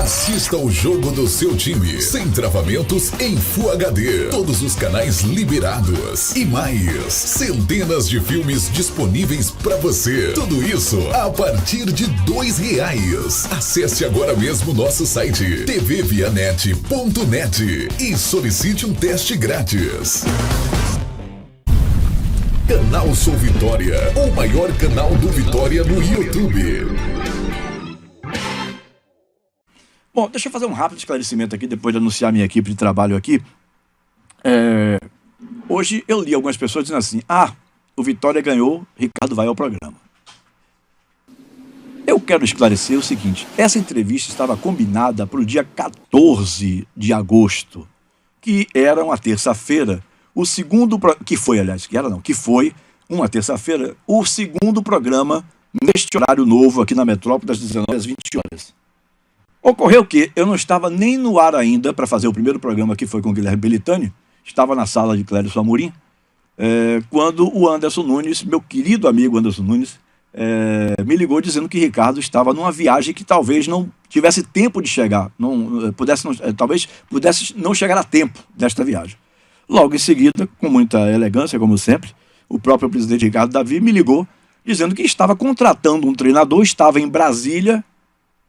Assista ao jogo do seu time, sem travamentos, em Full HD. Todos os canais liberados. E mais, centenas de filmes disponíveis para você. Tudo isso a partir de R$2. Acesse agora mesmo nosso site tvvianet.net e solicite um teste grátis. Canal Sou Vitória, o maior canal do Vitória no YouTube. Bom, deixa eu fazer um rápido esclarecimento aqui, depois de anunciar minha equipe de trabalho aqui. Hoje eu li algumas pessoas dizendo assim, o Vitória ganhou, Ricardo vai ao programa. Eu quero esclarecer o seguinte, essa entrevista estava combinada para o dia 14 de agosto, que era uma terça-feira, que foi uma terça-feira, o segundo programa neste horário novo aqui na Metrópole, das 19 às 20 horas. Ocorreu que eu não estava nem no ar ainda para fazer o primeiro programa, que foi com o Guilherme Belitani, estava na sala de Clérison Amorim, quando o Anderson Nunes, meu querido amigo Anderson Nunes, me ligou dizendo que Ricardo estava numa viagem que talvez não tivesse tempo de chegar, talvez pudesse não chegar a tempo desta viagem. Logo em seguida, com muita elegância, como sempre, o próprio presidente Ricardo Davi me ligou dizendo que estava contratando um treinador, estava em Brasília.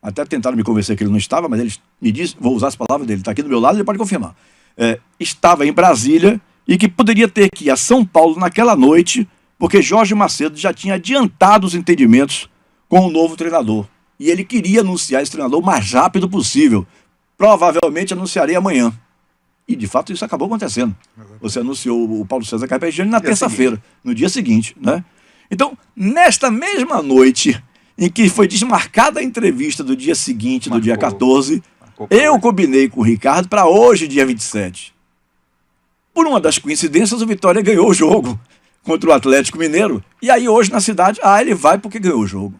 Até tentaram me convencer que ele não estava, mas ele me disse, vou usar as palavras dele, está aqui do meu lado, ele pode confirmar. Estava em Brasília e que poderia ter que ir a São Paulo naquela noite, porque Jorge Macedo já tinha adiantado os entendimentos com o novo treinador. E ele queria anunciar esse treinador o mais rápido possível. Provavelmente anunciaria amanhã. E, de fato, isso acabou acontecendo. Você anunciou o Paulo César Carpegiani na terça-feira, no dia seguinte, né? Então, nesta mesma noite em que foi desmarcada a entrevista do dia seguinte, do dia 14, eu combinei com o Ricardo para hoje, dia 27. Por uma das coincidências, o Vitória ganhou o jogo contra o Atlético Mineiro. E aí hoje na cidade, ele vai porque ganhou o jogo.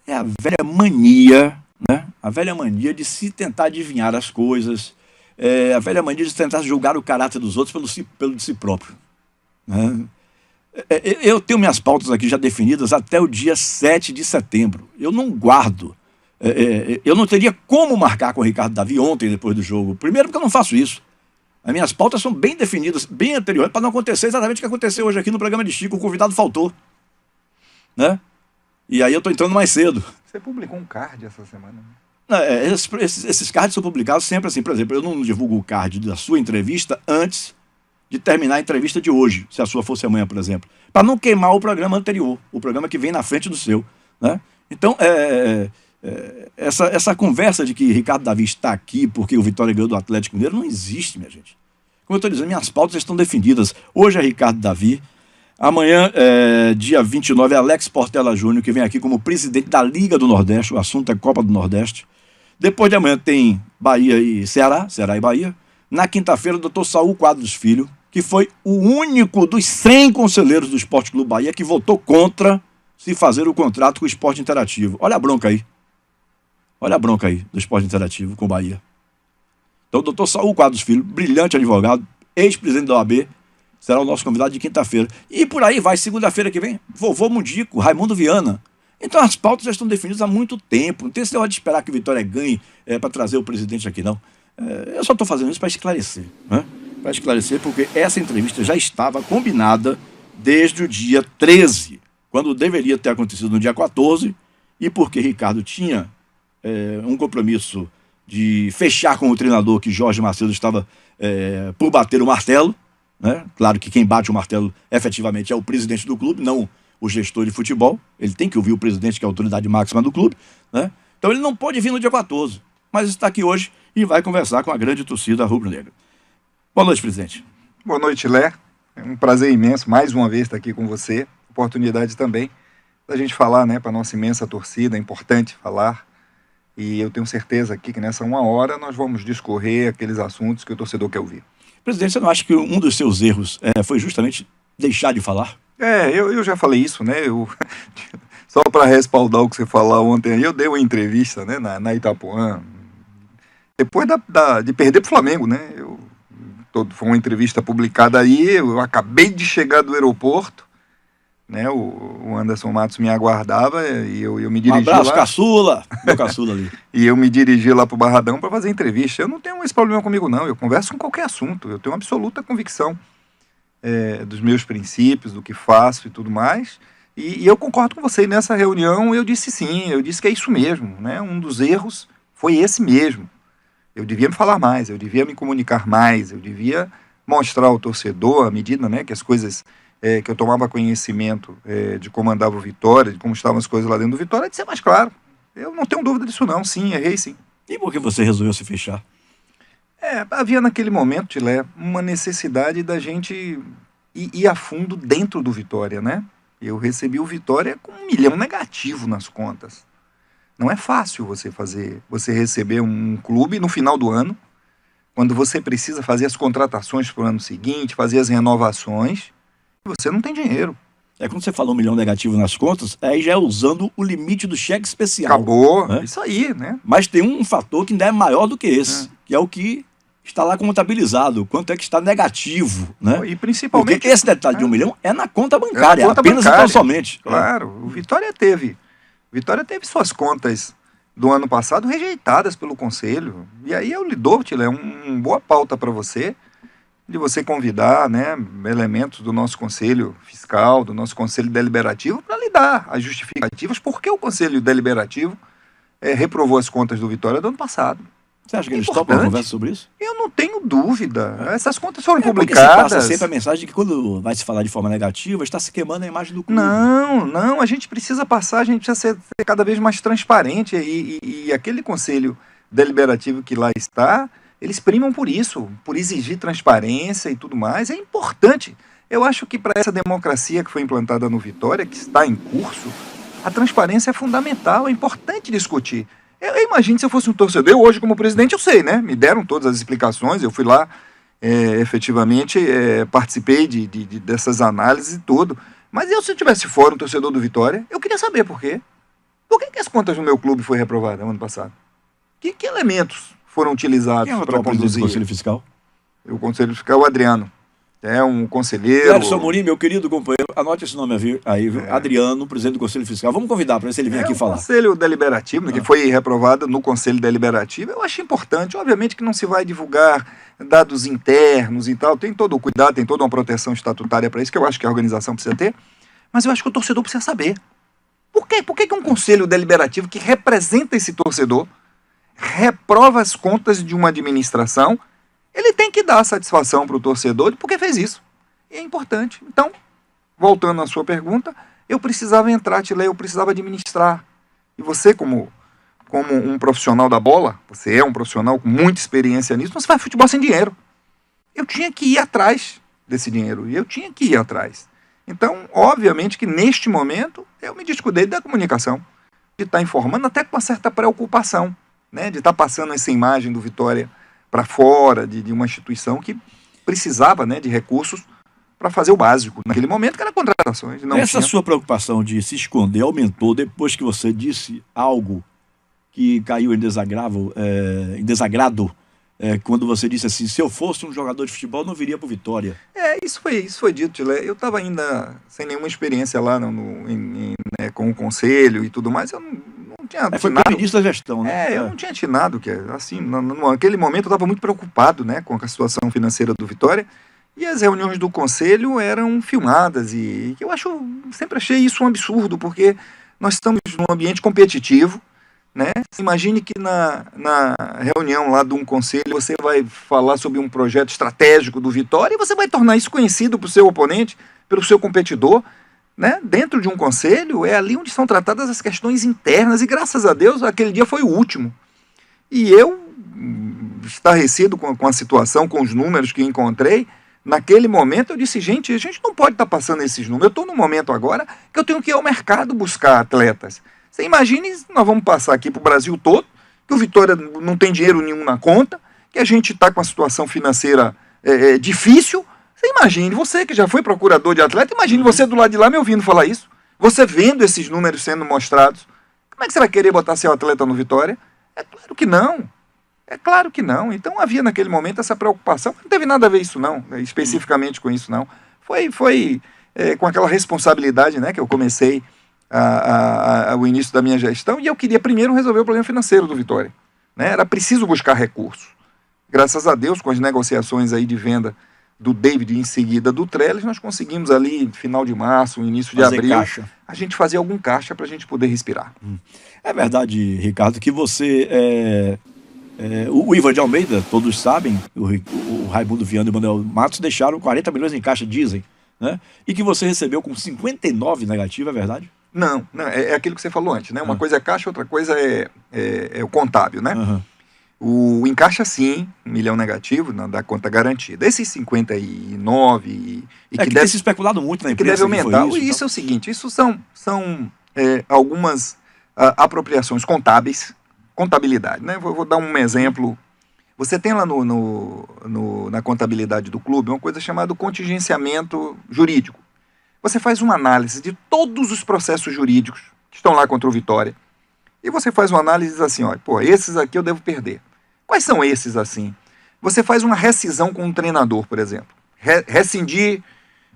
É a velha mania, né? A velha mania de se tentar adivinhar as coisas, a velha mania de tentar julgar o caráter dos outros pelo de si próprio, né? Eu tenho minhas pautas aqui já definidas até o dia 7 de setembro. Eu não guardo. Eu não teria como marcar com o Ricardo Davi ontem, depois do jogo. Primeiro porque eu não faço isso. As minhas pautas são bem definidas, bem anteriores, para não acontecer exatamente o que aconteceu hoje aqui no programa de Chico. O convidado faltou, né? E aí eu estou entrando mais cedo. Você publicou um card essa semana? Esses cards são publicados sempre assim. Por exemplo, eu não divulgo o card da sua entrevista antes de terminar a entrevista de hoje, se a sua fosse amanhã, por exemplo, para não queimar o programa anterior, o programa que vem na frente do seu, né? Então, essa conversa de que Ricardo Davi está aqui porque o Vitória ganhou do Atlético Mineiro não existe, minha gente. Como eu estou dizendo, minhas pautas estão definidas. Hoje é Ricardo Davi, amanhã, dia 29, é Alex Portela Júnior, que vem aqui como presidente da Liga do Nordeste, o assunto é Copa do Nordeste. Depois de amanhã tem Bahia e Ceará e Bahia. Na quinta-feira, o doutor Saul Quadros Filho, que foi o único dos 100 conselheiros do Esporte Clube Bahia que votou contra se fazer o contrato com o Esporte Interativo. Olha a bronca aí. Olha a bronca aí do Esporte Interativo com o Bahia. Então, o doutor Saul Quadros Filho, brilhante advogado, ex-presidente da OAB, será o nosso convidado de quinta-feira. E por aí vai, segunda-feira que vem, vovô Mundico, Raimundo Viana. Então, as pautas já estão definidas há muito tempo. Não tem esse negócio de esperar que o Vitória ganhe para trazer o presidente aqui, não. Eu só estou fazendo isso para esclarecer, né? Para esclarecer, porque essa entrevista já estava combinada desde o dia 13, quando deveria ter acontecido no dia 14, e porque Ricardo tinha um compromisso de fechar com o treinador que Jorge Macedo estava por bater o martelo, né? Claro que quem bate o martelo efetivamente é o presidente do clube, não o gestor de futebol. Ele tem que ouvir o presidente, que é a autoridade máxima do clube, né? Então ele não pode vir no dia 14, mas está aqui hoje e vai conversar com a grande torcida rubro-negra. Boa noite, presidente. Boa noite, Lé. É um prazer imenso, mais uma vez, estar aqui com você. Oportunidade também da gente falar, né, para a nossa imensa torcida, é importante falar. E eu tenho certeza aqui que nessa uma hora nós vamos discorrer aqueles assuntos que o torcedor quer ouvir. Presidente, você não acha que um dos seus erros foi justamente deixar de falar? Eu já falei isso, né? Só para respaldar o que você falou ontem aí, eu dei uma entrevista, né, na Itapuã, depois de perder para o Flamengo, né? Foi uma entrevista publicada aí, eu acabei de chegar do aeroporto, né? O Anderson Matos me aguardava e eu me dirigi abraço, lá. caçula! Meu caçula ali. E eu me dirigi lá pro Barradão para fazer entrevista. Eu não tenho esse problema comigo, não. Eu converso com qualquer assunto. Eu tenho uma absoluta convicção dos meus princípios, do que faço e tudo mais. E eu concordo com você. E nessa reunião eu disse sim, eu disse que é isso mesmo, né? Um dos erros foi esse mesmo. Eu devia me falar mais, eu devia me comunicar mais, eu devia mostrar ao torcedor, à medida, né, que as coisas, que eu tomava conhecimento de como andava o Vitória, de como estavam as coisas lá dentro do Vitória, de ser mais claro. Eu não tenho dúvida disso não, sim, errei sim. E por que você resolveu se fechar? Havia naquele momento, Tilé, uma necessidade da gente ir a fundo dentro do Vitória, né? Eu recebi o Vitória com 1 milhão negativo nas contas. Não é fácil você receber um clube no final do ano, quando você precisa fazer as contratações para o ano seguinte, fazer as renovações, e você não tem dinheiro. Quando você falou 1 milhão negativo nas contas, aí já é usando o limite do cheque especial. Acabou, né? Isso aí, né? Mas tem um fator que ainda é maior do que esse, que é o que está lá contabilizado, quanto é que está negativo, né? E principalmente... Porque esse detalhe de 1 milhão é na conta bancária, conta apenas bancária. E tão somente. Claro, o Vitória teve suas contas do ano passado rejeitadas pelo Conselho. E aí eu lhe dou, Tilé, uma boa pauta para você, de você convidar, né, elementos do nosso Conselho Fiscal, do nosso Conselho Deliberativo, para lhe dar as justificativas porque o Conselho Deliberativo reprovou as contas do Vitória do ano passado. Você acha que eles topam uma conversa sobre isso? Eu não tenho dúvida. Essas contas foram Porque publicadas. você passa sempre a mensagem de que quando vai se falar de forma negativa, está se queimando a imagem do clube. Não, a gente precisa passar, a gente precisa ser cada vez mais transparente e aquele conselho deliberativo que lá está, eles primam por isso, por exigir transparência e tudo mais, é importante. Eu acho que para essa democracia que foi implantada no Vitória, que está em curso, a transparência é fundamental, é importante discutir. Eu imagino se eu fosse um torcedor, eu hoje como presidente eu sei, né? Me deram todas as explicações, eu fui lá, efetivamente, participei dessas análises e tudo. Mas se eu tivesse fora um torcedor do Vitória, eu queria saber por quê. Por que as contas do meu clube foi reprovada no ano passado? Que elementos foram utilizados para conduzir? O Conselho Fiscal? O Conselho Fiscal, o Adriano. É um conselheiro... Edson Amorim, meu querido companheiro, anote esse nome aí, viu? Adriano, presidente do Conselho Fiscal. Vamos convidar para ver se ele vem aqui falar. O Conselho Deliberativo, que foi reprovado no Conselho Deliberativo, eu acho importante. Obviamente que não se vai divulgar dados internos e tal, tem todo o cuidado, tem toda uma proteção estatutária para isso, que eu acho que a organização precisa ter, mas eu acho que o torcedor precisa saber. Por quê? Por que um Conselho Deliberativo que representa esse torcedor reprova as contas de uma administração? Ele tem que dar satisfação para o torcedor de porque fez isso. E é importante. Então, voltando à sua pergunta, eu precisava entrar, Tilé, eu precisava administrar. E você, como um profissional da bola, você é um profissional com muita experiência nisso, não se faz futebol sem dinheiro. Eu tinha que ir atrás desse dinheiro. E eu tinha que ir atrás. Então, obviamente que neste momento, eu me descuidei da comunicação. De estar informando até com uma certa preocupação, né, de estar passando essa imagem do Vitória para fora de uma instituição que precisava, né, de recursos para fazer o básico naquele momento, que era contratações. Essa sua preocupação de se esconder aumentou depois que você disse algo que caiu em desagrado, quando você disse assim: se eu fosse um jogador de futebol, não viria para o Vitória. Isso foi dito, Tilé. Eu estava ainda sem nenhuma experiência lá com o conselho e tudo mais. Eu não tinha foi para o início da gestão, né? Eu não tinha atinado, que assim, naquele momento eu estava muito preocupado, né, com a situação financeira do Vitória, e as reuniões do conselho eram filmadas, e eu sempre achei isso um absurdo, porque nós estamos num ambiente competitivo, né? Imagine que na reunião lá de um conselho você vai falar sobre um projeto estratégico do Vitória e você vai tornar isso conhecido para o seu oponente, pelo seu competidor, né? Dentro de um conselho é ali onde são tratadas as questões internas e graças a Deus aquele dia foi o último. E eu, estarrecido com a situação, com os números que encontrei, naquele momento eu disse, gente, a gente não pode estar passando esses números. Eu estou num momento agora que eu tenho que ir ao mercado buscar atletas. Você imagine, nós vamos passar aqui para o Brasil todo, que o Vitória não tem dinheiro nenhum na conta, que a gente está com a situação financeira difícil. Você imagine, você que já foi procurador de atleta, imagine você do lado de lá me ouvindo falar isso, você vendo esses números sendo mostrados. Como é que você vai querer botar seu atleta no Vitória? É claro que não. É claro que não. Então havia naquele momento essa preocupação. Não teve nada a ver isso não, especificamente com isso não. Foi com aquela responsabilidade, né, que eu comecei o início da minha gestão, e eu queria primeiro resolver o problema financeiro do Vitória, né? Era preciso buscar recursos. Graças a Deus, com as negociações aí de venda do David e em seguida do Trellis, nós conseguimos ali, final de março, início de abril, caixa. A gente fazer algum caixa para a gente poder respirar. É verdade, Ricardo, que você... o Ivan de Almeida, todos sabem, o Raimundo Viana e o Manuel Matos deixaram 40 milhões em caixa, dizem, né? E que você recebeu com 59 negativo, é verdade? Não, é aquilo que você falou antes, né? Uma coisa é caixa, outra coisa é o contábil, né? O encaixa, sim, 1 milhão negativo da conta garantida. Esses 59 que deve... tem se especulado muito na imprensa. Que deve aumentar. Isso é o seguinte, isso são algumas apropriações contábeis, contabilidade, né? Vou dar um exemplo. Você tem lá na contabilidade do clube uma coisa chamada contingenciamento jurídico. Você faz uma análise de todos os processos jurídicos que estão lá contra o Vitória. E você faz uma análise e diz assim, olha, esses aqui eu devo perder. Quais são esses assim? Você faz uma rescisão com um treinador, por exemplo. Rescindir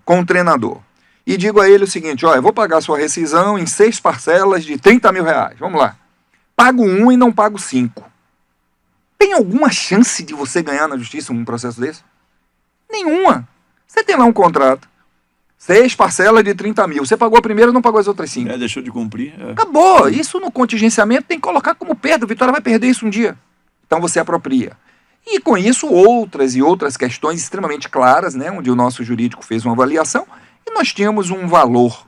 com um treinador. E digo a ele o seguinte, olha, eu vou pagar a sua rescisão em 6 parcelas de 30 mil reais. Vamos lá. Pago 1 e não pago 5. Tem alguma chance de você ganhar na justiça um processo desse? Nenhuma. Você tem lá um contrato. 6 parcelas de 30 mil. Você pagou a primeira e não pagou as outras 5. Deixou de cumprir. Acabou. Isso no contingenciamento tem que colocar como perda. O Vitória vai perder isso um dia. Então você apropria. E com isso outras e outras questões extremamente claras, né, onde o nosso jurídico fez uma avaliação e nós tínhamos um valor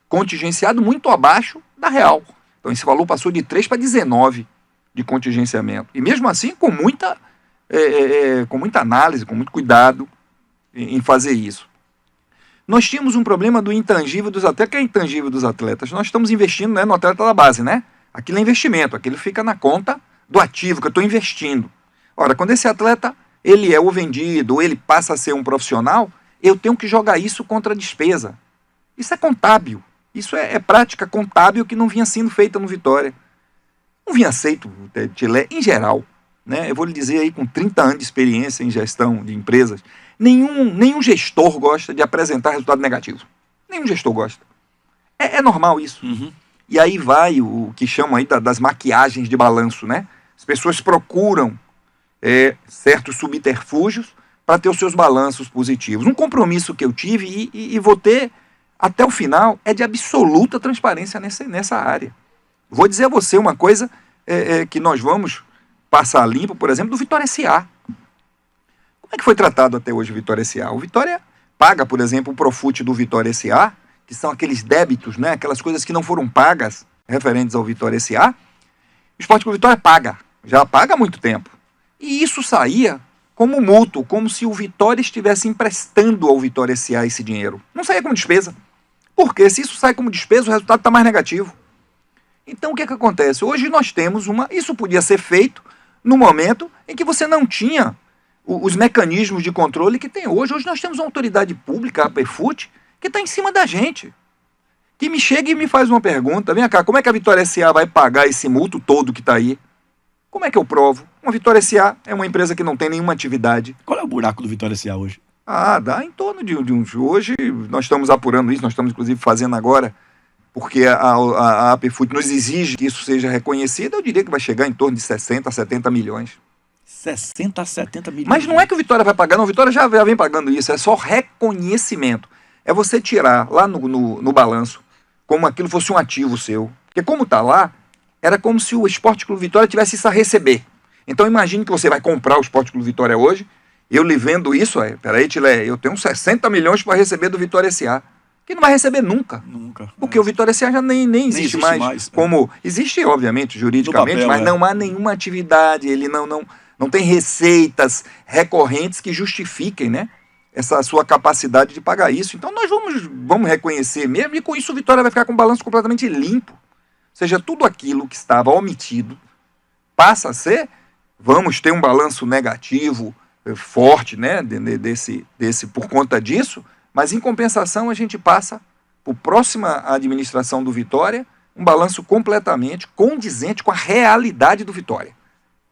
contingenciado muito abaixo da real. Então esse valor passou de 3 para 19 de contingenciamento. E mesmo assim com muita análise, com muito cuidado em fazer isso. Nós tínhamos um problema do intangível dos atletas. O que é intangível dos atletas? Nós estamos investindo, né, no atleta da base, né? Aquilo é investimento, aquilo fica na conta do ativo que eu estou investindo. Ora, quando esse atleta ele é ou vendido, ou ele passa a ser um profissional, eu tenho que jogar isso contra a despesa. Isso é contábil. Isso é prática contábil que não vinha sendo feita no Vitória. Não vinha aceito, Tilé, em geral. Né? Eu vou lhe dizer aí, com 30 anos de experiência em gestão de empresas, nenhum gestor gosta de apresentar resultado negativo. Nenhum gestor gosta. É normal isso. E aí vai o que chamam aí das maquiagens de balanço, né? As pessoas procuram certos subterfúgios para ter os seus balanços positivos. Um compromisso que eu tive e vou ter até o final é de absoluta transparência nessa área. Vou dizer a você uma coisa que nós vamos passar limpo, por exemplo, do Vitória S.A. Como é que foi tratado até hoje o Vitória S.A.? O Vitória paga, por exemplo, o Profut do Vitória S.A., que são aqueles débitos, né, aquelas coisas que não foram pagas referentes ao Vitória S.A. O Esporte Clube Vitória já paga há muito tempo. E isso saía como mútuo, como se o Vitória estivesse emprestando ao Vitória S.A. esse dinheiro. Não saía como despesa. Porque se isso sai como despesa, o resultado está mais negativo. Então o que acontece? Hoje nós temos isso podia ser feito no momento em que você não tinha os mecanismos de controle que tem hoje. Hoje nós temos uma autoridade pública, a APFUT, que está em cima da gente. Que me chega e me faz uma pergunta, vem cá, como é que a Vitória S.A. vai pagar esse multo todo que está aí? Como é que eu provo? Uma Vitória S.A. é uma empresa que não tem nenhuma atividade. Qual é o buraco do Vitória S.A. hoje? Dá em torno de uns... Hoje nós estamos apurando isso, nós estamos inclusive fazendo agora, porque a APFUT nos exige que isso seja reconhecido, eu diria que vai chegar em torno de 60 a 70 milhões. 60 a 70 milhões. Mas não é que o Vitória vai pagar, não, o Vitória já vem pagando isso, é só reconhecimento. É você tirar lá no balanço, como aquilo fosse um ativo seu. Porque como está lá, era como se o Esporte Clube Vitória tivesse isso a receber. Então imagine que você vai comprar o Esporte Clube Vitória hoje, eu lhe vendo isso, peraí, Tilé, eu tenho 60 milhões para receber do Vitória S.A., que não vai receber nunca. Porque o Vitória S.A. já nem existe mais. Como existe, obviamente, juridicamente, papel, mas não há nenhuma atividade, ele não tem receitas recorrentes que justifiquem, né, essa sua capacidade de pagar isso. Então nós vamos reconhecer mesmo, e com isso o Vitória vai ficar com um balanço completamente limpo. Ou seja, tudo aquilo que estava omitido passa a ser, vamos ter um balanço negativo forte, né, por conta disso, mas em compensação a gente passa para a próxima administração do Vitória um balanço completamente condizente com a realidade do Vitória.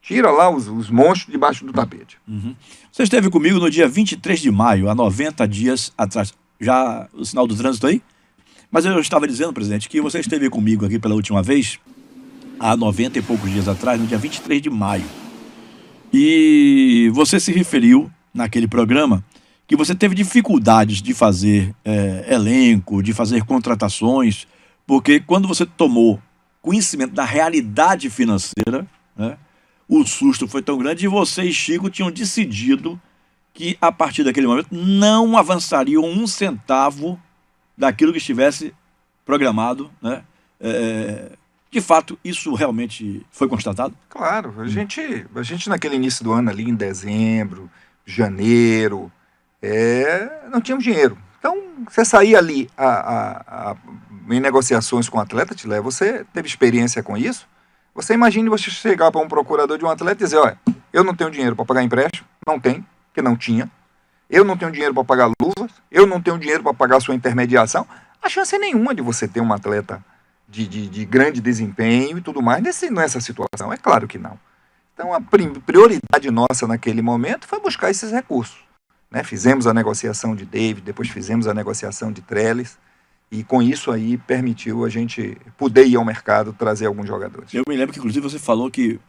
Tira lá os monstros debaixo do tapete. Você esteve comigo no dia 23 de maio, há 90 dias atrás. já o sinal do trânsito aí? Mas eu estava dizendo, presidente, que você esteve comigo aqui pela última vez, há 90 e poucos dias atrás, no dia 23 de maio. E você se referiu, naquele programa, que você teve dificuldades de fazer elenco, de fazer contratações, porque quando você tomou conhecimento da realidade financeira, né, o susto foi tão grande e você e Chico tinham decidido que, a partir daquele momento, não avançariam um centavo daquilo que estivesse programado, né? De fato, isso realmente foi constatado? Claro, a gente naquele início do ano ali, em dezembro, janeiro, não tínhamos dinheiro. Então, você saía ali em negociações com o atleta, você teve experiência com isso, você imagine você chegar para um procurador de um atleta e dizer, olha, eu não tenho dinheiro para pagar empréstimo, não tem, porque não tinha, eu não tenho dinheiro para pagar luvas, eu não tenho dinheiro para pagar sua intermediação, a chance é nenhuma de você ter um atleta de grande desempenho e tudo mais nessa situação, é claro que não. Então a prioridade nossa naquele momento foi buscar esses recursos, né? Fizemos a negociação de David, depois fizemos a negociação de Trellis, e com isso aí permitiu a gente poder ir ao mercado trazer alguns jogadores. Eu me lembro que inclusive você falou que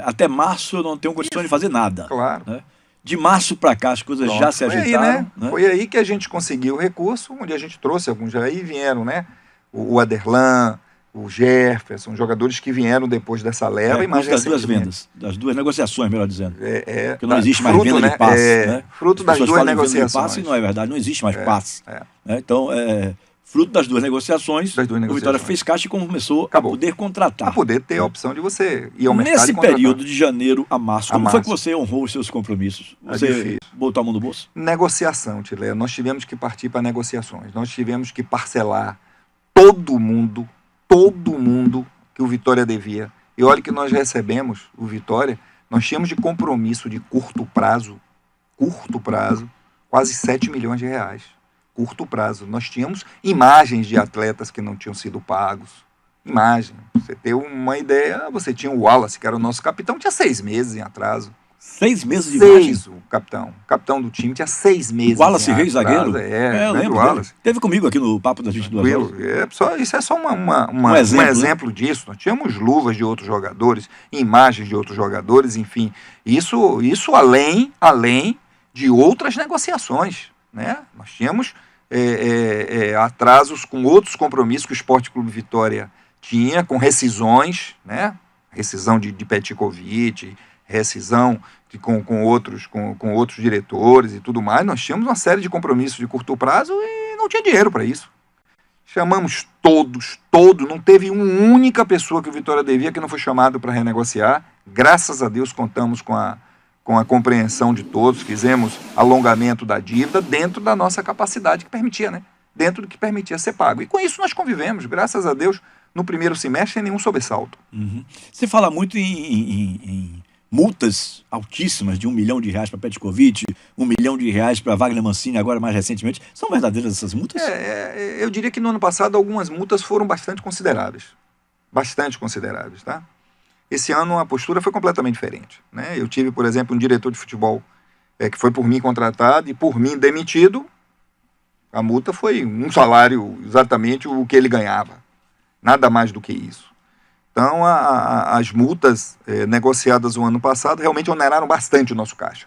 até março eu não tenho condições de fazer nada. Claro. Né? De março para cá as coisas já se ajeitaram. Aí, né? Foi aí que a gente conseguiu o recurso, onde a gente trouxe alguns aí vieram, né? O Aderlan, o Jefferson, jogadores que vieram depois dessa leva. Das duas vendas, das duas negociações, melhor dizendo. Porque não tá, existe mais venda de passe. Né? Fruto das duas negociações. De passe, não é verdade, não existe mais passe. Então, fruto das duas negociações, o Vitória fez caixa e começou a poder contratar. A poder ter a opção de você ir ao mercado Nesse e contratar. período de janeiro a março, como foi que você honrou os seus compromissos? Você botou a mão no bolso? Negociação, Tilé. Nós tivemos que partir para negociações. Nós tivemos que parcelar todo mundo que o Vitória devia. E olha que nós recebemos o Vitória, nós tínhamos de compromisso de curto prazo, quase 7 milhões de reais. Curto prazo. Nós tínhamos imagens de atletas que não tinham sido pagos. Imagem. Você ter uma ideia, você tinha o Wallace, que era o nosso capitão, tinha 6 meses em atraso. 6 meses de imagem? O capitão do time tinha 6 meses. Wallace Reis, zagueiro? Eu lembro. Wallace. Teve comigo aqui no Papo das 22 horas. Isso é só um exemplo disso. Nós tínhamos luvas de outros jogadores, imagens de outros jogadores, enfim. Isso além de outras negociações, né? Nós tínhamos atrasos com outros compromissos que o Esporte Clube Vitória tinha, com rescisões, né? Rescisão de Petkovic, rescisão com outros diretores e tudo mais. Nós tínhamos uma série de compromissos de curto prazo e não tinha dinheiro para isso. Chamamos todos, não teve uma única pessoa que o Vitória devia que não foi chamado para renegociar. Graças a Deus contamos com a compreensão de todos, fizemos alongamento da dívida dentro da nossa capacidade que permitia, né? Dentro do que permitia ser pago. E com isso nós convivemos, graças a Deus, no primeiro semestre sem nenhum sobressalto. Uhum. Você fala muito em multas altíssimas de R$1 milhão para Petkovic, R$1 milhão para Wagner Mancini, agora mais recentemente. São verdadeiras essas multas? Eu diria que no ano passado algumas multas foram bastante consideráveis. Tá? Esse ano a postura foi completamente diferente, né? Eu tive, por exemplo, um diretor de futebol que foi por mim contratado e por mim demitido. A multa foi um salário, exatamente o que ele ganhava. Nada mais do que isso. Então, as multas negociadas o ano passado realmente oneraram bastante o nosso caixa.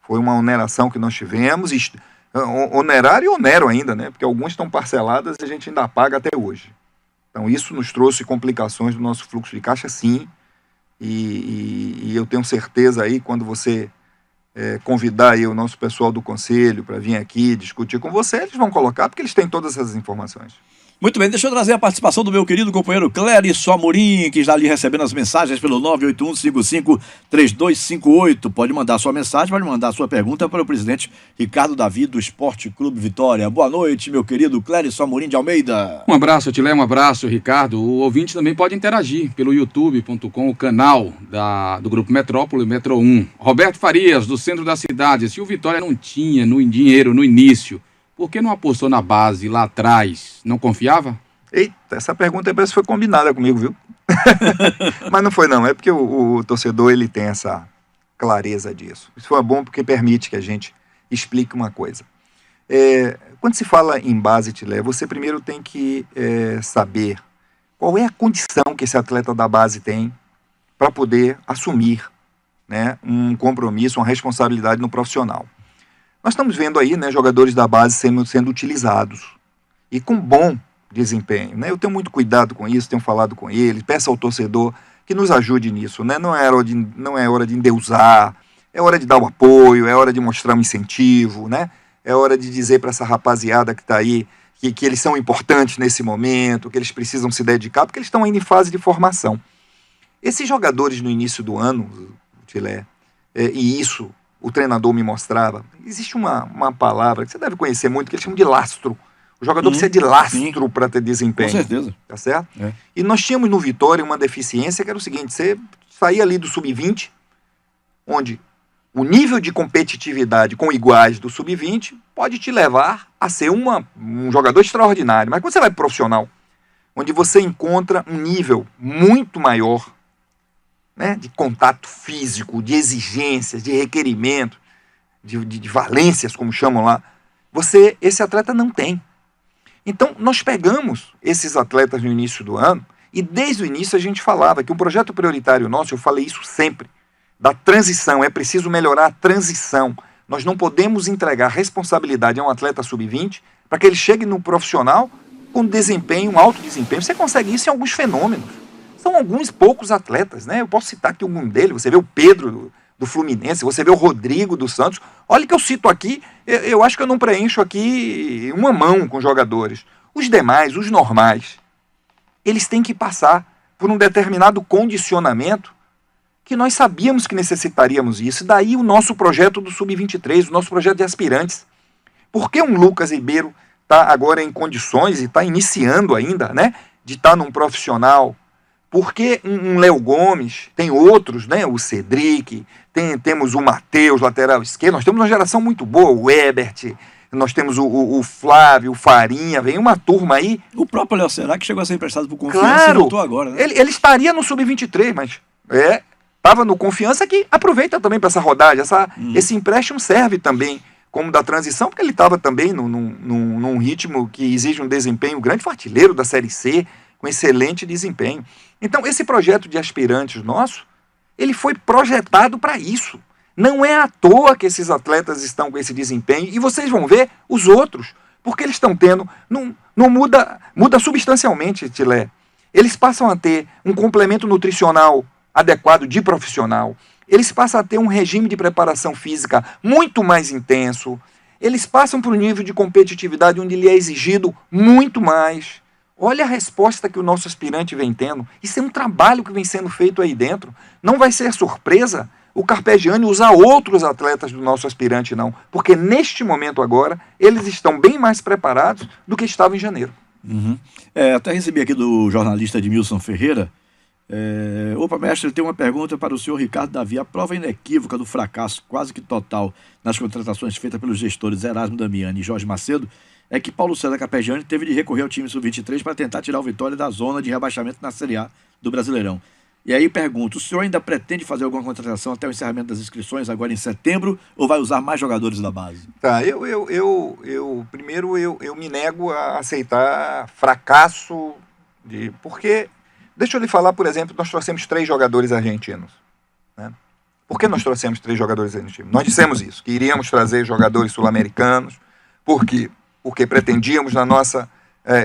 Foi uma oneração que nós tivemos, oneraram e oneram ainda, né? Porque algumas estão parceladas e a gente ainda paga até hoje. Então, isso nos trouxe complicações do nosso fluxo de caixa, sim. E eu tenho certeza aí, quando você convidar aí o nosso pessoal do conselho para vir aqui discutir com você, eles vão colocar, porque eles têm todas essas informações. Muito bem, deixa eu trazer a participação do meu querido companheiro Clérison Amorim, que está ali recebendo as mensagens pelo 981553258. Pode mandar sua mensagem, pode mandar sua pergunta para o presidente Ricardo Davi, do Esporte Clube Vitória. Boa noite, meu querido Clérison Amorim de Almeida. Um abraço, Tilé, um abraço, Ricardo. O ouvinte também pode interagir pelo youtube.com, o canal do Grupo Metrópole, Metro 1. Roberto Farias, do centro da cidade. Se o Vitória não tinha dinheiro no início, por que não apostou na base lá atrás? Não confiava? Eita, essa pergunta parece que foi combinada comigo, viu? Mas não foi não, é porque o torcedor ele tem essa clareza disso. Isso foi bom porque permite que a gente explique uma coisa. Quando se fala em base, Tilé, você primeiro tem que saber qual é a condição que esse atleta da base tem para poder assumir, né, um compromisso, uma responsabilidade no profissional. Nós estamos vendo aí, né, jogadores da base sendo utilizados e com bom desempenho, né? Eu tenho muito cuidado com isso, tenho falado com eles, peço ao torcedor que nos ajude nisso, né? Não é hora de endeusar, é hora de dar o apoio, é hora de mostrar um incentivo, né? É hora de dizer para essa rapaziada que está aí que eles são importantes nesse momento, que eles precisam se dedicar, porque eles estão ainda em fase de formação. Esses jogadores no início do ano, Tilé, e isso o treinador me mostrava, existe uma palavra que você deve conhecer muito, que eles chamam de lastro. O jogador precisa de lastro para ter desempenho. Com certeza. Tá certo? E nós tínhamos no Vitória uma deficiência que era o seguinte: você saía ali do sub-20, onde o nível de competitividade com iguais do sub-20 pode te levar a ser um jogador extraordinário. Mas quando você vai pro profissional, onde você encontra um nível muito maior, né, de contato físico, de exigências, de requerimento, de valências, como chamam lá, esse atleta não tem. Então, nós pegamos esses atletas no início do ano e desde o início a gente falava que um projeto prioritário nosso, eu falei isso sempre, da transição, é preciso melhorar a transição. Nós não podemos entregar responsabilidade a um atleta sub-20 para que ele chegue no profissional com desempenho, um alto desempenho. Você consegue isso em alguns fenômenos. São alguns poucos atletas, né? Eu posso citar aqui algum deles. Você vê o Pedro do Fluminense, você vê o Rodrigo do Santos. Olha que eu cito aqui, eu acho que eu não preencho aqui uma mão com jogadores. Os demais, os normais, eles têm que passar por um determinado condicionamento que nós sabíamos que necessitaríamos isso. Daí o nosso projeto do Sub-23, o nosso projeto de aspirantes. Por que um Lucas Ribeiro está agora em condições e está iniciando ainda, né, de estar num profissional? Por que um Léo Gomes, tem outros, né, o Cedric, temos o Matheus, lateral esquerdo, nós temos uma geração muito boa, o Ebert, nós temos o Flávio, o Farinha, vem uma turma aí. O próprio Léo Será, que chegou a ser emprestado por Confiança, claro, e voltou agora, né? Ele estaria no Sub-23, mas estava no Confiança, que aproveita também para essa rodagem, esse empréstimo serve também como da transição, porque ele estava também num ritmo que exige um desempenho grande, foi artilheiro da Série C, com excelente desempenho. Então, esse projeto de aspirantes nosso, ele foi projetado para isso. Não é à toa que esses atletas estão com esse desempenho, e vocês vão ver os outros, porque eles estão tendo, não muda substancialmente, Tilé. Eles passam a ter um complemento nutricional adequado de profissional, eles passam a ter um regime de preparação física muito mais intenso, eles passam para um nível de competitividade onde lhe é exigido muito mais. Olha a resposta que o nosso aspirante vem tendo. Isso é um trabalho que vem sendo feito aí dentro. Não vai ser surpresa o Carpegiani usar outros atletas do nosso aspirante, não. Porque neste momento agora, eles estão bem mais preparados do que estavam em janeiro. Uhum. Até recebi aqui do jornalista Edmilson Ferreira. Opa, mestre, tem uma pergunta para o senhor Ricardo Davi. A prova inequívoca do fracasso quase que total nas contratações feitas pelos gestores Erasmo Damiani e Jorge Macedo é que Paulo César Carpegiani teve de recorrer ao time sub-23 para tentar tirar o Vitória da zona de rebaixamento na Série A do Brasileirão. E aí pergunto, o senhor ainda pretende fazer alguma contratação até o encerramento das inscrições agora em setembro, ou vai usar mais jogadores da base? Tá, primeiro eu me nego a aceitar fracasso, porque, deixa eu lhe falar, por exemplo, nós trouxemos 3 jogadores argentinos, né? Por que nós trouxemos 3 jogadores argentinos? Nós dissemos isso, que iríamos trazer jogadores sul-americanos, porque pretendíamos na nossa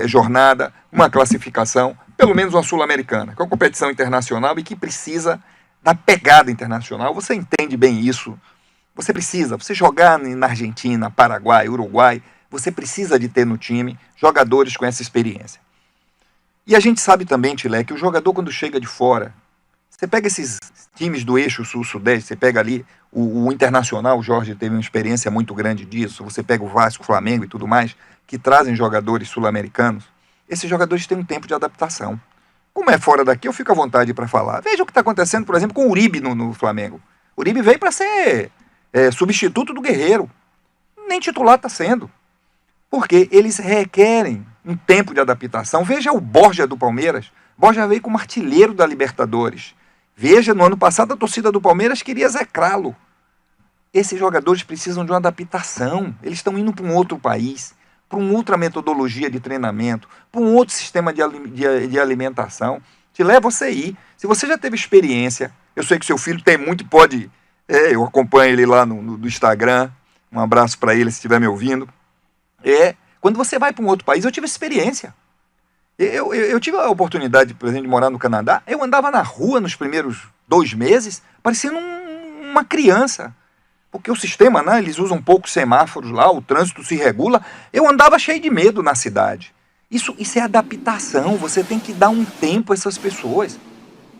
jornada uma classificação, pelo menos uma sul-americana, que é uma competição internacional e que precisa da pegada internacional. Você entende bem isso. Você jogar na Argentina, Paraguai, Uruguai, você precisa de ter no time jogadores com essa experiência. E a gente sabe também, Tilé, que o jogador quando chega de fora, você pega esses times do eixo sul-sudeste, você pega ali o Internacional, o Jorge teve uma experiência muito grande disso, você pega o Vasco, o Flamengo e tudo mais, que trazem jogadores sul-americanos, esses jogadores têm um tempo de adaptação. Como é fora daqui, eu fico à vontade para falar. Veja o que está acontecendo, por exemplo, com o Uribe no Flamengo. O Uribe veio para ser substituto do Guerreiro. Nem titular está sendo. Porque eles requerem um tempo de adaptação. Veja o Borja do Palmeiras. Borja veio como artilheiro da Libertadores. Veja, no ano passado a torcida do Palmeiras queria execrá-lo. esses jogadores precisam de uma adaptação. Eles estão indo para um outro país, para uma outra metodologia de treinamento, para um outro sistema de alimentação. Te leva você a ir. Se você já teve experiência, eu sei que seu filho tem muito e pode... eu acompanho ele lá no Instagram, um abraço para ele se estiver me ouvindo. Quando você vai para um outro país, eu tive essa experiência. Eu tive a oportunidade, por exemplo, de morar no Canadá. Eu andava na rua nos primeiros 2 meses, parecendo uma criança. Porque o sistema, né, eles usam poucos semáforos lá, o trânsito se regula. Eu andava cheio de medo na cidade. Isso é adaptação, você tem que dar um tempo a essas pessoas.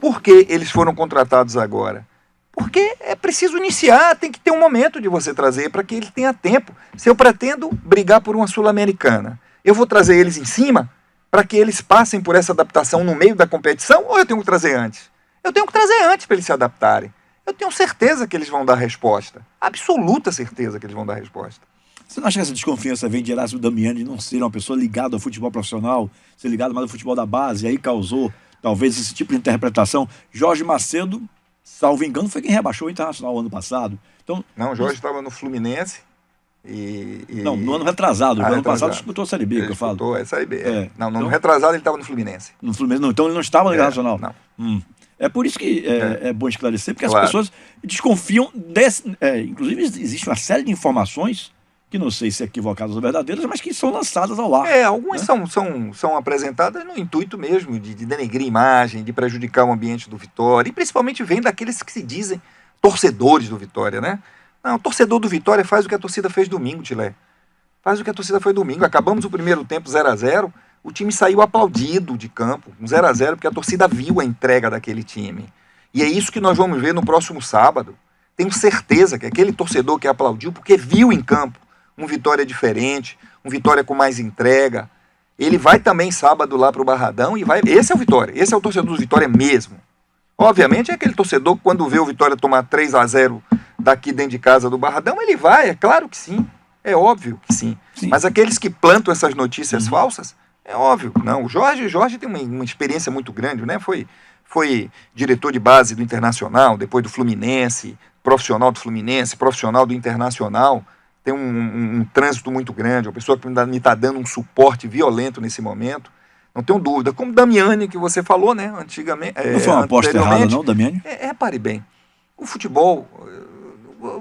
Por que eles foram contratados agora? Porque é preciso iniciar, tem que ter um momento de você trazer para que ele tenha tempo. Se eu pretendo brigar por uma Sul-Americana, eu vou trazer eles em cima para que eles passem por essa adaptação no meio da competição, ou eu tenho que trazer antes? Eu tenho que trazer antes para eles se adaptarem. Eu tenho certeza que eles vão dar resposta. Absoluta certeza que eles vão dar resposta. Você não acha que essa desconfiança vem de Erasmo Damiani não ser uma pessoa ligada ao futebol profissional, ser ligado mais ao futebol da base, e aí causou talvez esse tipo de interpretação? Jorge Macedo, salvo engano, foi quem rebaixou o Internacional ano passado. Então, não, o Jorge estava no Fluminense Não, no ano retrasado. No ano passado disputou a Série B, que eu falo. Disputou a Série B. Não, no então, ano retrasado ele estava no Fluminense. No Fluminense, não. Então ele não estava no Internacional. Não. É por isso que é bom esclarecer, porque as pessoas desconfiam desse... inclusive existe uma série de informações que não sei se equivocadas ou verdadeiras, mas que são lançadas ao ar. Algumas são apresentadas no intuito mesmo de denegrir imagem, de prejudicar o ambiente do Vitória, e principalmente vem daqueles que se dizem torcedores do Vitória, né? Não, o torcedor do Vitória faz o que a torcida fez domingo, Tilé. Faz o que a torcida fez domingo. Acabamos o primeiro tempo 0-0, o time saiu aplaudido de campo, 0-0, porque a torcida viu a entrega daquele time. E é isso que nós vamos ver no próximo sábado. Tenho certeza que aquele torcedor que aplaudiu, porque viu em campo um Vitória diferente, um Vitória com mais entrega, ele vai também sábado lá para o Barradão e vai... Esse é o Vitória, esse é o torcedor do Vitória mesmo. Obviamente é aquele torcedor que quando vê o Vitória tomar 3-0 daqui dentro de casa do Barradão, ele vai, é claro que sim, é óbvio que sim. Mas aqueles que plantam essas notícias falsas, é óbvio que não. O Jorge tem uma experiência muito grande, né? Foi diretor de base do Internacional, depois do Fluminense, profissional do Fluminense, profissional do Internacional, tem um trânsito muito grande, uma pessoa que me está dando um suporte violento nesse momento, não tenho dúvida. Como Damiani, que você falou, né, antigamente. Não foi uma aposta errada, não, Damiani? Repare bem, o futebol,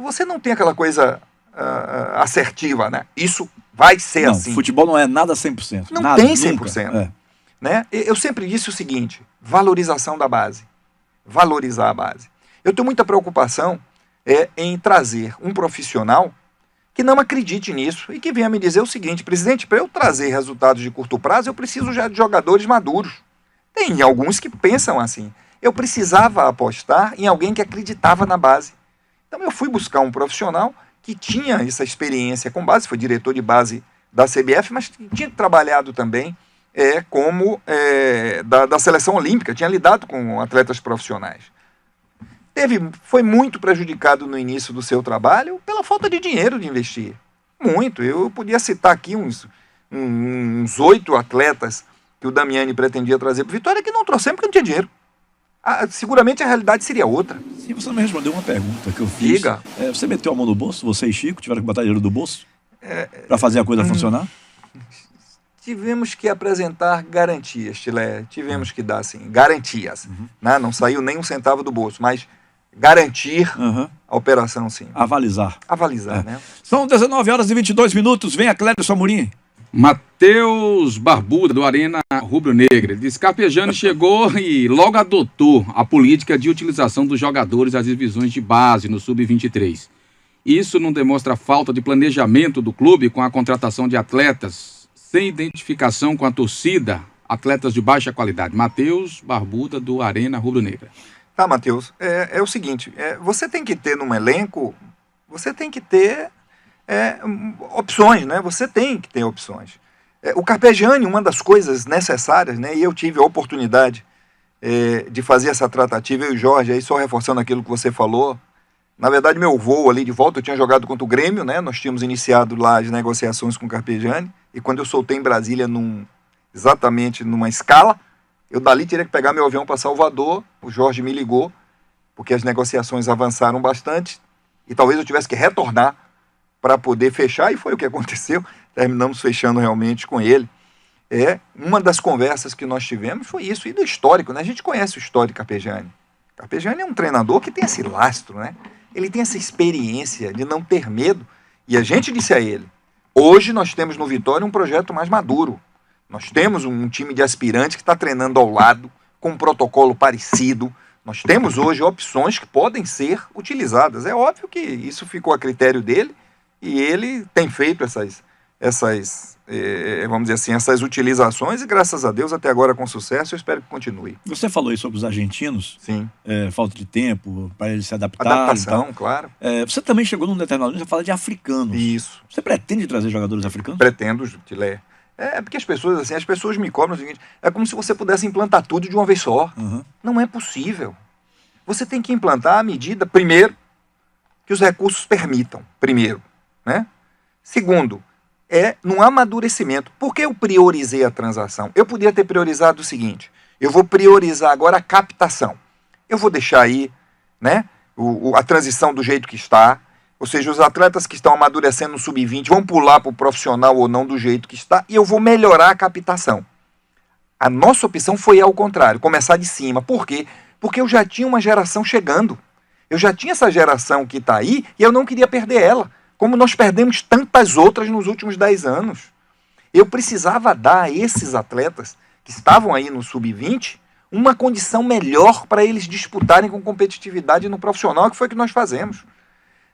você não tem aquela coisa assertiva, né? Isso vai ser assim. Futebol não é nada 100%. Não nada, tem 100%. Né? Eu sempre disse o seguinte, valorização da base. Valorizar a base. Eu tenho muita preocupação em trazer um profissional que não acredite nisso e que venha me dizer o seguinte: presidente, para eu trazer resultados de curto prazo, eu preciso já de jogadores maduros. Tem alguns que pensam assim. Eu precisava apostar em alguém que acreditava na base. Então eu fui buscar um profissional que tinha essa experiência com base, foi diretor de base da CBF, mas tinha trabalhado também da seleção olímpica, tinha lidado com atletas profissionais. Foi muito prejudicado no início do seu trabalho pela falta de dinheiro de investir. Muito. Eu podia citar aqui uns 8 atletas que o Damiani pretendia trazer para o Vitória que não trouxeram porque não tinha dinheiro. Seguramente a realidade seria outra. Sim, você não me respondeu uma pergunta que eu fiz. Diga. Você meteu a mão no bolso, você e Chico, tiveram que botar dinheiro do bolso para fazer a coisa funcionar? Tivemos que apresentar garantias, Tilé. Tivemos que dar, assim, garantias. Né? Não saiu nem um centavo do bolso, mas garantir a operação, sim. Avalizar. Né? São 19h22, vem a Clédio Amorim. Matheus Barbuda, do Arena Rubro-Negra, diz que Carpegiani chegou e logo adotou a política de utilização dos jogadores das divisões de base no Sub-23. Isso não demonstra falta de planejamento do clube com a contratação de atletas sem identificação com a torcida, atletas de baixa qualidade. Matheus Barbuda, do Arena Rubro-Negra. Tá, Matheus, é o seguinte, você tem que ter num elenco, você tem que ter opções, né? Você tem que ter opções. O Carpegiani, uma das coisas necessárias, né? E eu tive a oportunidade de fazer essa tratativa, eu e o Jorge, aí só reforçando aquilo que você falou. Na verdade, meu voo ali de volta, eu tinha jogado contra o Grêmio, né? Nós tínhamos iniciado lá as negociações com o Carpegiani, e quando eu soltei em Brasília exatamente numa escala, eu dali teria que pegar meu avião para Salvador, o Jorge me ligou, porque as negociações avançaram bastante, e talvez eu tivesse que retornar para poder fechar, e foi o que aconteceu. Terminamos fechando realmente com ele. Uma das conversas que nós tivemos foi isso, e do histórico, né? A gente conhece o histórico Carpegiani. Carpegiani é um treinador que tem esse lastro, né? Ele tem essa experiência de não ter medo, e a gente disse a ele, hoje nós temos no Vitória um projeto mais maduro. Nós temos um time de aspirantes que está treinando ao lado, com um protocolo parecido. Nós temos hoje opções que podem ser utilizadas. É óbvio que isso ficou a critério dele, e ele tem feito essas vamos dizer assim, essas utilizações, e graças a Deus até agora com sucesso. Eu espero que continue. Você falou aí sobre os argentinos. Sim. Falta de tempo para eles se adaptarem. Adaptação, claro. Você também chegou num determinado momento a falar de africanos. Isso. Você pretende trazer jogadores africanos? Pretendo, Tilé. Porque as pessoas me cobram o seguinte, é como se você pudesse implantar tudo de uma vez só. Uhum. Não é possível. Você tem que implantar à medida, primeiro, que os recursos permitam, primeiro, né? Segundo, no amadurecimento. Por que eu priorizei a transação? Eu podia ter priorizado o seguinte, eu vou priorizar agora a captação. Eu vou deixar aí, né, a transição do jeito que está, ou seja, os atletas que estão amadurecendo no sub-20 vão pular para o profissional ou não do jeito que está, e eu vou melhorar a captação. A nossa opção foi ao contrário, começar de cima. Por quê? Porque eu já tinha uma geração chegando. Eu já tinha essa geração que está aí e eu não queria perder ela, como nós perdemos tantas outras nos últimos 10 anos. Eu precisava dar a esses atletas que estavam aí no sub-20 uma condição melhor para eles disputarem com competitividade no profissional, que foi o que nós fazemos.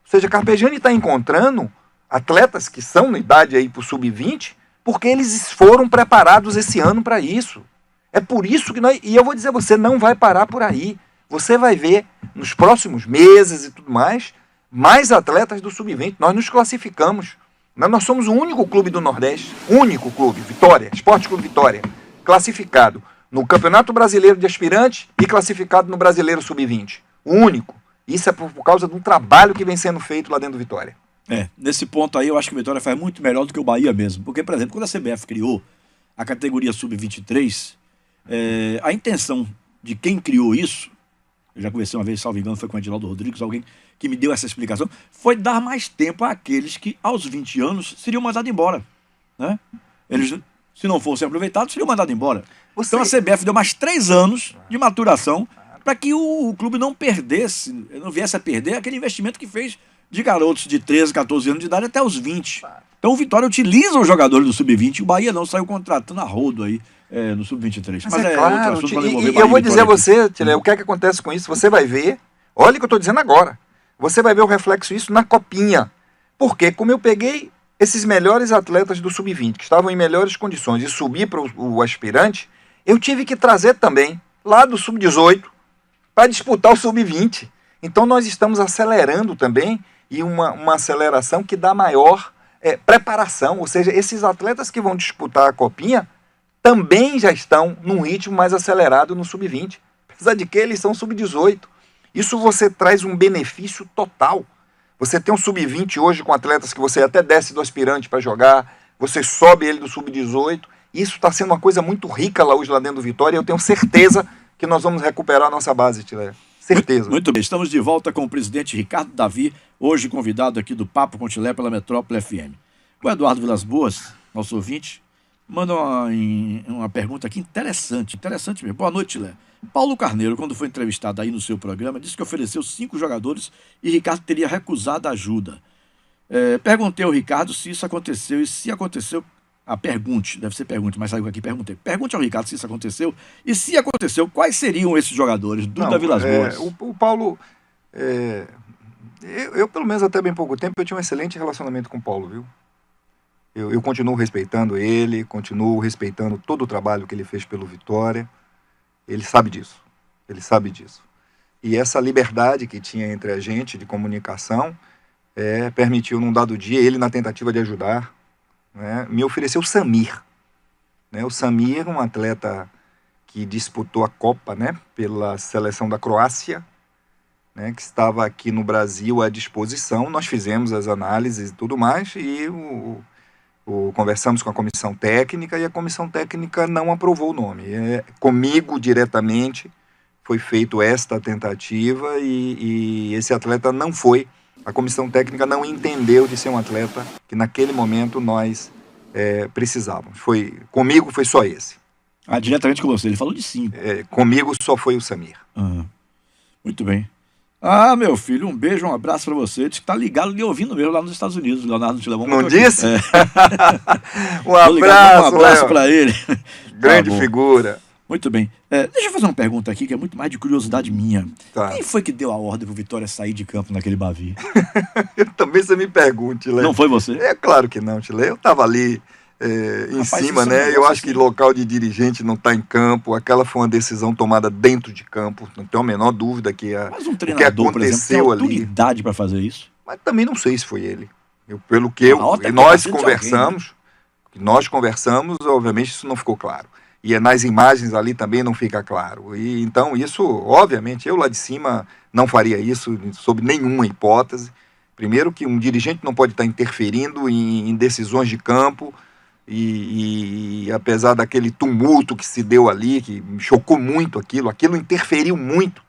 Ou seja, Carpegiani está encontrando atletas que são na idade aí para o sub-20, porque eles foram preparados esse ano para isso. É por isso que e eu vou dizer a você, não vai parar por aí. Você vai ver nos próximos meses e tudo mais atletas do sub-20. Nós nos classificamos. Nós somos o único clube do Nordeste, único clube, Vitória, Esporte Clube Vitória, classificado no Campeonato Brasileiro de Aspirantes e classificado no Brasileiro Sub-20. O único. Isso é por causa de um trabalho que vem sendo feito lá dentro do Vitória. Nesse ponto aí eu acho que o Vitória faz muito melhor do que o Bahia mesmo. Porque, por exemplo, quando a CBF criou a categoria Sub-23, a intenção de quem criou isso, eu já conversei uma vez, salvo engano, foi com o Edinaldo Rodrigues, alguém que me deu essa explicação, foi dar mais tempo àqueles que, aos 20 anos, seriam mandados embora. Né? Eles, se não fossem aproveitados, seriam mandados embora. Então a CBF deu mais 3 anos de maturação para que o clube não viesse a perder aquele investimento que fez de garotos de 13, 14 anos de idade até os 20. Então o Vitória utiliza os jogadores do Sub-20, o Bahia não saiu contratando a rodo aí no Sub-23. Mas claro, outro assunto, e eu vou dizer a você, Tilé, o que é que acontece com isso? Você vai ver, olha o que eu estou dizendo agora, você vai ver o reflexo disso na copinha. Porque como eu peguei esses melhores atletas do Sub-20, que estavam em melhores condições, e subi para o aspirante, eu tive que trazer também, lá do Sub-18, para disputar o Sub-20. Então nós estamos acelerando também, e uma aceleração que dá maior preparação, ou seja, esses atletas que vão disputar a copinha também já estão num ritmo mais acelerado no Sub-20, apesar de que eles são Sub-18. Isso você traz um benefício total. Você tem um Sub-20 hoje com atletas que você até desce do aspirante para jogar, você sobe ele do Sub-18, isso está sendo uma coisa muito rica lá hoje lá dentro do Vitória, e eu tenho certeza que nós vamos recuperar a nossa base, Tilé. Certeza. Muito bem, estamos de volta com o presidente Ricardo Davi, hoje convidado aqui do Papo com Tilé pela Metrópole FM. O Eduardo Vilas Boas, nosso ouvinte, manda uma pergunta aqui interessante mesmo. Boa noite, Tilé. Paulo Carneiro, quando foi entrevistado aí no seu programa, disse que ofereceu 5 jogadores e Ricardo teria recusado a ajuda. Perguntei ao Ricardo se isso aconteceu e se aconteceu... deve ser pergunte, mas saiu aqui, perguntei. Pergunte ao Ricardo se isso aconteceu e se aconteceu, quais seriam esses jogadores do Vilas Boas? O Paulo, eu pelo menos até bem pouco tempo, eu tinha um excelente relacionamento com o Paulo, viu? Eu continuo respeitando ele, continuo respeitando todo o trabalho que ele fez pelo Vitória. Ele sabe disso. E essa liberdade que tinha entre a gente de comunicação permitiu, num dado dia, ele na tentativa de ajudar, né, me ofereceu o Samir. O Samir, um atleta que disputou a Copa, né, pela seleção da Croácia, né, que estava aqui no Brasil à disposição. Nós fizemos as análises e tudo mais, e conversamos com a comissão técnica, e a comissão técnica não aprovou o nome. Comigo, diretamente, foi feita esta tentativa, e esse atleta não foi A comissão técnica não entendeu de ser um atleta que naquele momento nós precisávamos. Comigo foi só esse. Diretamente com você, ele falou de 5. Comigo só foi o Samir. Muito bem. Meu filho, um beijo, um abraço pra você. Diz que tá ligado lhe ouvindo mesmo lá nos Estados Unidos. Leonardo te levou. Não disse? Um abraço Léo. Pra ele. Grande figura. Muito bem. Deixa eu fazer uma pergunta aqui, que é muito mais de curiosidade minha. Tá. Quem foi que deu a ordem pro Vitória sair de campo naquele Bavi? Também você me pergunte, Léo. Não foi você? É claro que não, Tilé. Eu tava ali em cima, né? Eu acho que local de dirigente não está em campo. Aquela foi uma decisão tomada dentro de campo. Não tenho a menor dúvida que Mas um o que treinador, por exemplo, tem aconteceu ali. autoridade para fazer isso? Mas também não sei se foi ele. Pelo que nós conversamos, obviamente isso não ficou claro. E nas imagens ali também não fica claro. E então isso, obviamente, eu lá de cima não faria isso sob nenhuma hipótese. Primeiro que um dirigente não pode estar interferindo em decisões de campo. E apesar daquele tumulto que se deu ali, que me chocou muito aquilo interferiu muito,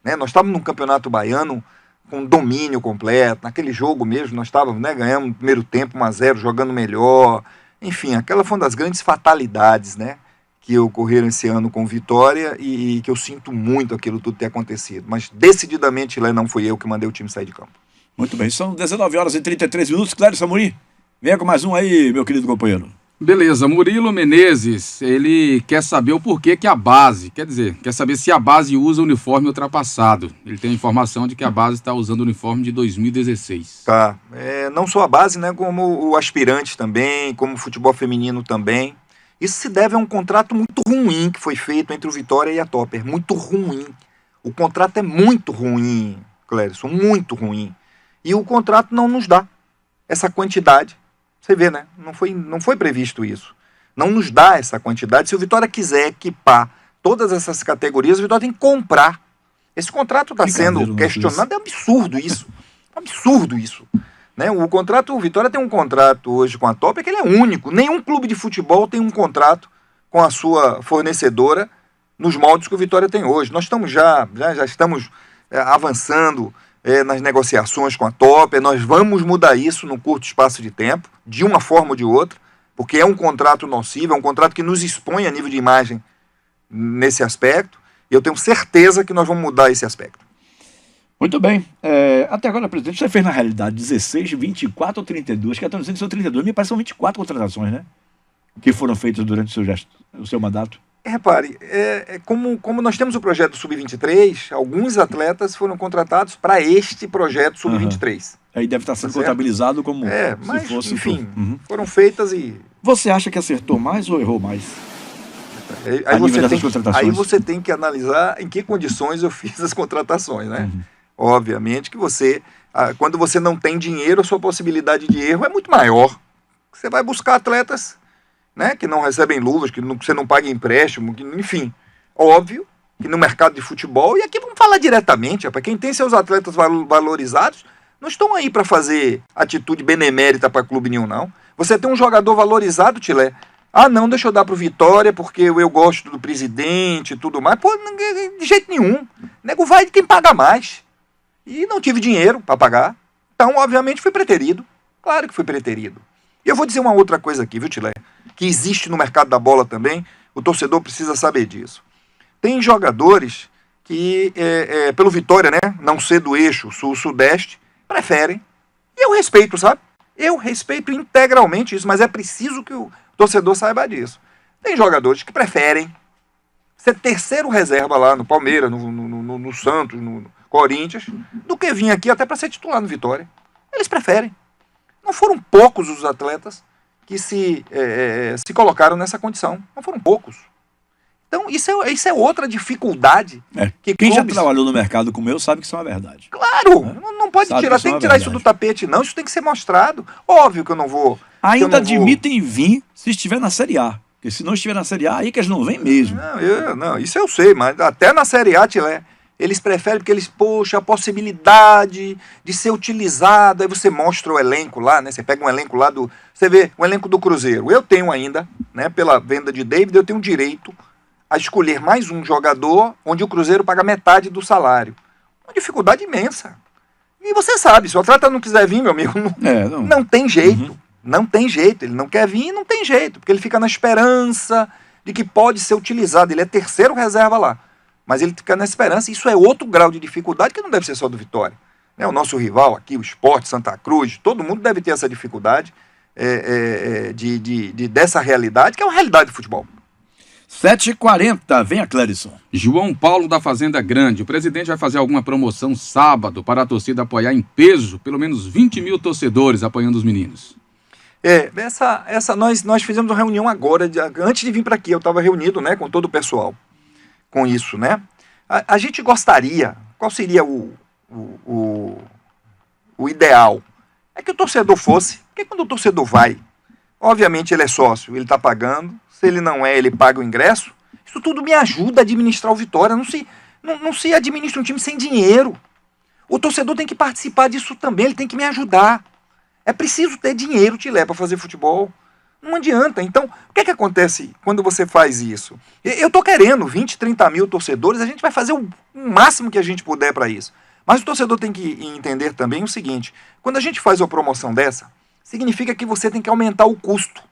né? Nós estávamos num campeonato baiano com domínio completo, naquele jogo mesmo nós estávamos, né, ganhamos no primeiro tempo 1-0, jogando melhor, enfim, aquela foi uma das grandes fatalidades, né, que ocorreram esse ano com Vitória e que eu sinto muito aquilo tudo ter acontecido, mas decididamente lá não fui eu que mandei o time sair de campo. Muito bem, são 19h33, Clério Samuri. Venha com mais um aí, meu querido companheiro. Beleza, Murilo Menezes, ele quer saber o porquê que a base, quer saber se a base usa uniforme ultrapassado. Ele tem a informação de que a base está usando o uniforme de 2016. Tá, não só a base, né, como o aspirante também, como o futebol feminino também. Isso se deve a um contrato muito ruim que foi feito entre o Vitória e a Topper, muito ruim. O contrato é muito ruim, Clérison, muito ruim. E o contrato não nos dá essa quantidade. Você vê, né? Não foi previsto isso. Não nos dá essa quantidade. Se o Vitória quiser equipar todas essas categorias, o Vitória tem que comprar. Esse contrato está sendo questionado. É absurdo isso. Absurdo isso. Né? O Vitória tem um contrato hoje com a Top, que ele é único. Nenhum clube de futebol tem um contrato com a sua fornecedora nos moldes que o Vitória tem hoje. Nós estamos já estamos avançando nas negociações com a Top, nós vamos mudar isso num curto espaço de tempo, de uma forma ou de outra, porque é um contrato nocivo, é um contrato que nos expõe a nível de imagem nesse aspecto, e eu tenho certeza que nós vamos mudar esse aspecto. Muito bem. Até agora, presidente, você fez na realidade 16, 24 ou 32, que estão dizendo que são 32, me parece que são 24 contratações, né? Que foram feitas durante o seu mandato. Repare, como nós temos o projeto Sub-23, alguns atletas foram contratados para este projeto Sub-23. Aí deve estar sendo contabilizado como mas, se fosse... enfim, foram feitas e... Você acha que acertou mais ou errou mais? Aí você tem que analisar em que condições eu fiz as contratações, né? Obviamente que quando você não tem dinheiro, a sua possibilidade de erro é muito maior. Você vai buscar atletas, né, que não recebem luvas, que você não paga empréstimo, enfim, óbvio que no mercado de futebol, e aqui vamos falar diretamente, para quem tem seus atletas valorizados, não estão aí para fazer atitude benemérita para clube nenhum, não. Você tem um jogador valorizado, Tilé, não, deixa eu dar pro Vitória, porque eu gosto do presidente e tudo mais, pô, de jeito nenhum, o nego vai de quem paga mais, e não tive dinheiro para pagar, então obviamente fui preterido, claro que fui preterido. E eu vou dizer uma outra coisa aqui, viu, Tilé? Que existe no mercado da bola também, o torcedor precisa saber disso. Tem jogadores que, pelo Vitória, né, não ser do eixo sul-sudeste, preferem. E eu respeito, sabe? Eu respeito integralmente isso, mas é preciso que o torcedor saiba disso. Tem jogadores que preferem ser terceiro reserva lá no Palmeiras, no Santos, no Corinthians, do que vir aqui até para ser titular no Vitória. Eles preferem. Não foram poucos os atletas que se colocaram nessa condição. Não foram poucos. Então, isso é outra dificuldade. Que quem já trabalhou no mercado como eu sabe que isso é uma verdade. Claro! Não pode tirar, tem que tirar isso do tapete, não. Isso tem que ser mostrado. Óbvio que eu não vou... Ainda admitem vir se estiver na Série A. Porque se não estiver na Série A, aí que eles não vêm mesmo. Não, isso eu sei, mas até na Série A, eles preferem porque a possibilidade de ser utilizado, aí você mostra o elenco lá, né? Você pega um elenco lá você vê o elenco do Cruzeiro. Eu tenho ainda, né, pela venda de David, eu tenho direito a escolher mais um jogador onde o Cruzeiro paga metade do salário. Uma dificuldade imensa. E você sabe, se o atleta não quiser vir, meu amigo, não tem jeito. Não tem jeito. Ele não quer vir, não tem jeito. Porque ele fica na esperança de que pode ser utilizado. Ele é terceiro reserva lá. Mas ele fica na esperança. Isso é outro grau de dificuldade que não deve ser só do Vitória. O nosso rival aqui, o Sport, Santa Cruz, todo mundo deve ter essa dificuldade dessa realidade, que é uma realidade do futebol. 7h40, venha, Clérison. João Paulo da Fazenda Grande. O presidente vai fazer alguma promoção sábado para a torcida apoiar em peso, pelo menos 20 mil torcedores apoiando os meninos. Nós fizemos uma reunião agora, antes de vir para aqui, eu estava reunido, né, com todo o pessoal, com isso, né? A gente gostaria, qual seria o ideal? É que o torcedor fosse, porque quando o torcedor vai, obviamente ele é sócio, ele está pagando, se ele não é, ele paga o ingresso, isso tudo me ajuda a administrar o Vitória, não se administra um time sem dinheiro. O torcedor tem que participar disso também, ele tem que me ajudar. É preciso ter dinheiro, Tilé, para fazer futebol. Não adianta. Então, o que é que acontece quando você faz isso? Eu estou querendo 20, 30 mil torcedores, a gente vai fazer o máximo que a gente puder para isso. Mas o torcedor tem que entender também o seguinte, quando a gente faz uma promoção dessa, significa que você tem que aumentar o custo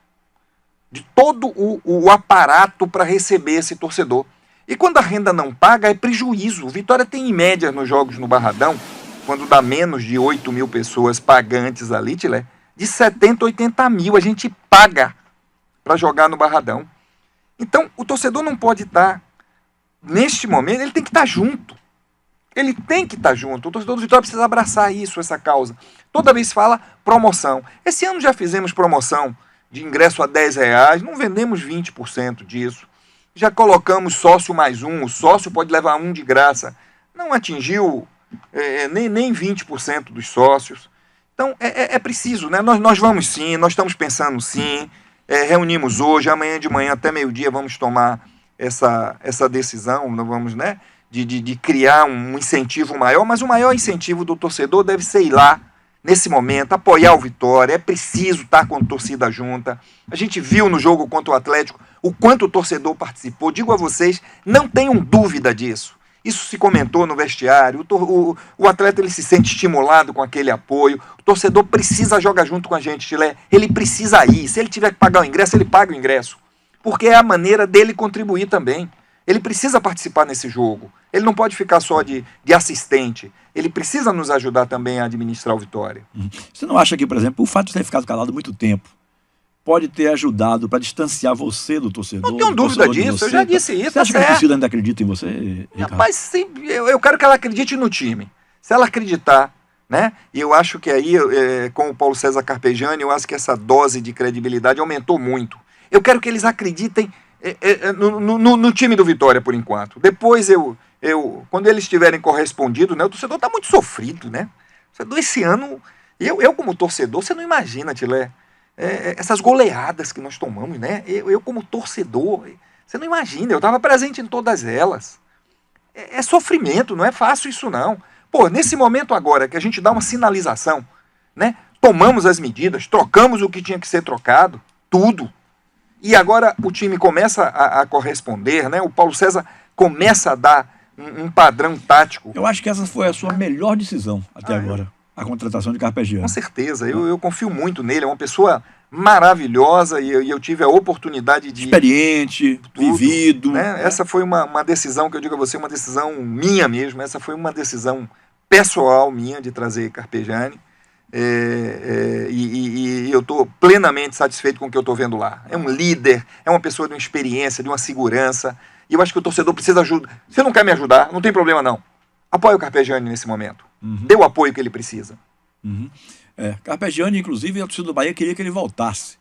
de todo o aparato para receber esse torcedor. E quando a renda não paga, é prejuízo. O Vitória tem, em média, nos jogos no Barradão, quando dá menos de 8 mil pessoas pagantes ali, Tilé, de 70, 80 mil a gente paga para jogar no Barradão. Então, o torcedor não pode estar, neste momento, ele tem que estar junto. Ele tem que estar junto. O torcedor do Vitória precisa abraçar isso, essa causa. Toda vez fala promoção. Esse ano já fizemos promoção de ingresso a R$10, não vendemos 20% disso. Já colocamos sócio mais um, o sócio pode levar um de graça. Não atingiu nem 20% dos sócios. Então é preciso, né? Nós vamos sim, nós estamos pensando sim, reunimos hoje, amanhã de manhã até meio-dia vamos tomar essa decisão, vamos, né, de criar um incentivo maior, mas o maior incentivo do torcedor deve ser ir lá, nesse momento, apoiar o Vitória. É preciso estar com a torcida junta. A gente viu no jogo contra o Atlético o quanto o torcedor participou. Digo a vocês, não tenham dúvida disso. Isso se comentou no vestiário. O atleta ele se sente estimulado com aquele apoio. O torcedor precisa jogar junto com a gente, Tilé. Ele precisa ir. Se ele tiver que pagar o ingresso, ele paga o ingresso. Porque é a maneira dele contribuir também. Ele precisa participar nesse jogo. Ele não pode ficar só de assistente. Ele precisa nos ajudar também a administrar o Vitória. Você não acha que, por exemplo, o fato de ter ficado calado muito tempo pode ter ajudado para distanciar você do torcedor? Não tenho dúvida disso, eu já disse isso. Você acha que a torcida ainda acredita em você, Ricardo? Mas sim, eu quero que ela acredite no time. Se ela acreditar, né? E eu acho que aí, com o Paulo César Carpegiani, eu acho que essa dose de credibilidade aumentou muito. Eu quero que eles acreditem no time do Vitória, por enquanto. Depois, quando eles tiverem correspondido, né? O torcedor está muito sofrido, né? O torcedor esse ano, eu como torcedor, você não imagina, Tilé, essas goleadas que nós tomamos, né? Eu como torcedor, você não imagina, eu estava presente em todas elas. É sofrimento, não é fácil isso não. Pô, nesse momento agora que a gente dá uma sinalização, né? Tomamos as medidas, trocamos o que tinha que ser trocado, tudo. E agora o time começa a corresponder, né? O Paulo César começa a dar um padrão tático. Eu acho que essa foi a sua melhor decisão até agora, a contratação de Carpegiani. Com certeza, eu confio muito nele, é uma pessoa maravilhosa e eu tive a oportunidade de... Experiente, tudo, vivido. Né? Essa foi uma decisão que eu digo a você, uma decisão minha mesmo, essa foi uma decisão pessoal minha de trazer Carpegiani. E eu estou plenamente satisfeito com o que eu estou vendo lá. É um líder, é uma pessoa de uma experiência, de uma segurança, e eu acho que o torcedor precisa ajuda. Você não quer me ajudar? Não tem problema não. Apoie o Carpegiani nesse momento. Dê o apoio que ele precisa. Carpegiani, inclusive, a torcida do Bahia queria que ele voltasse.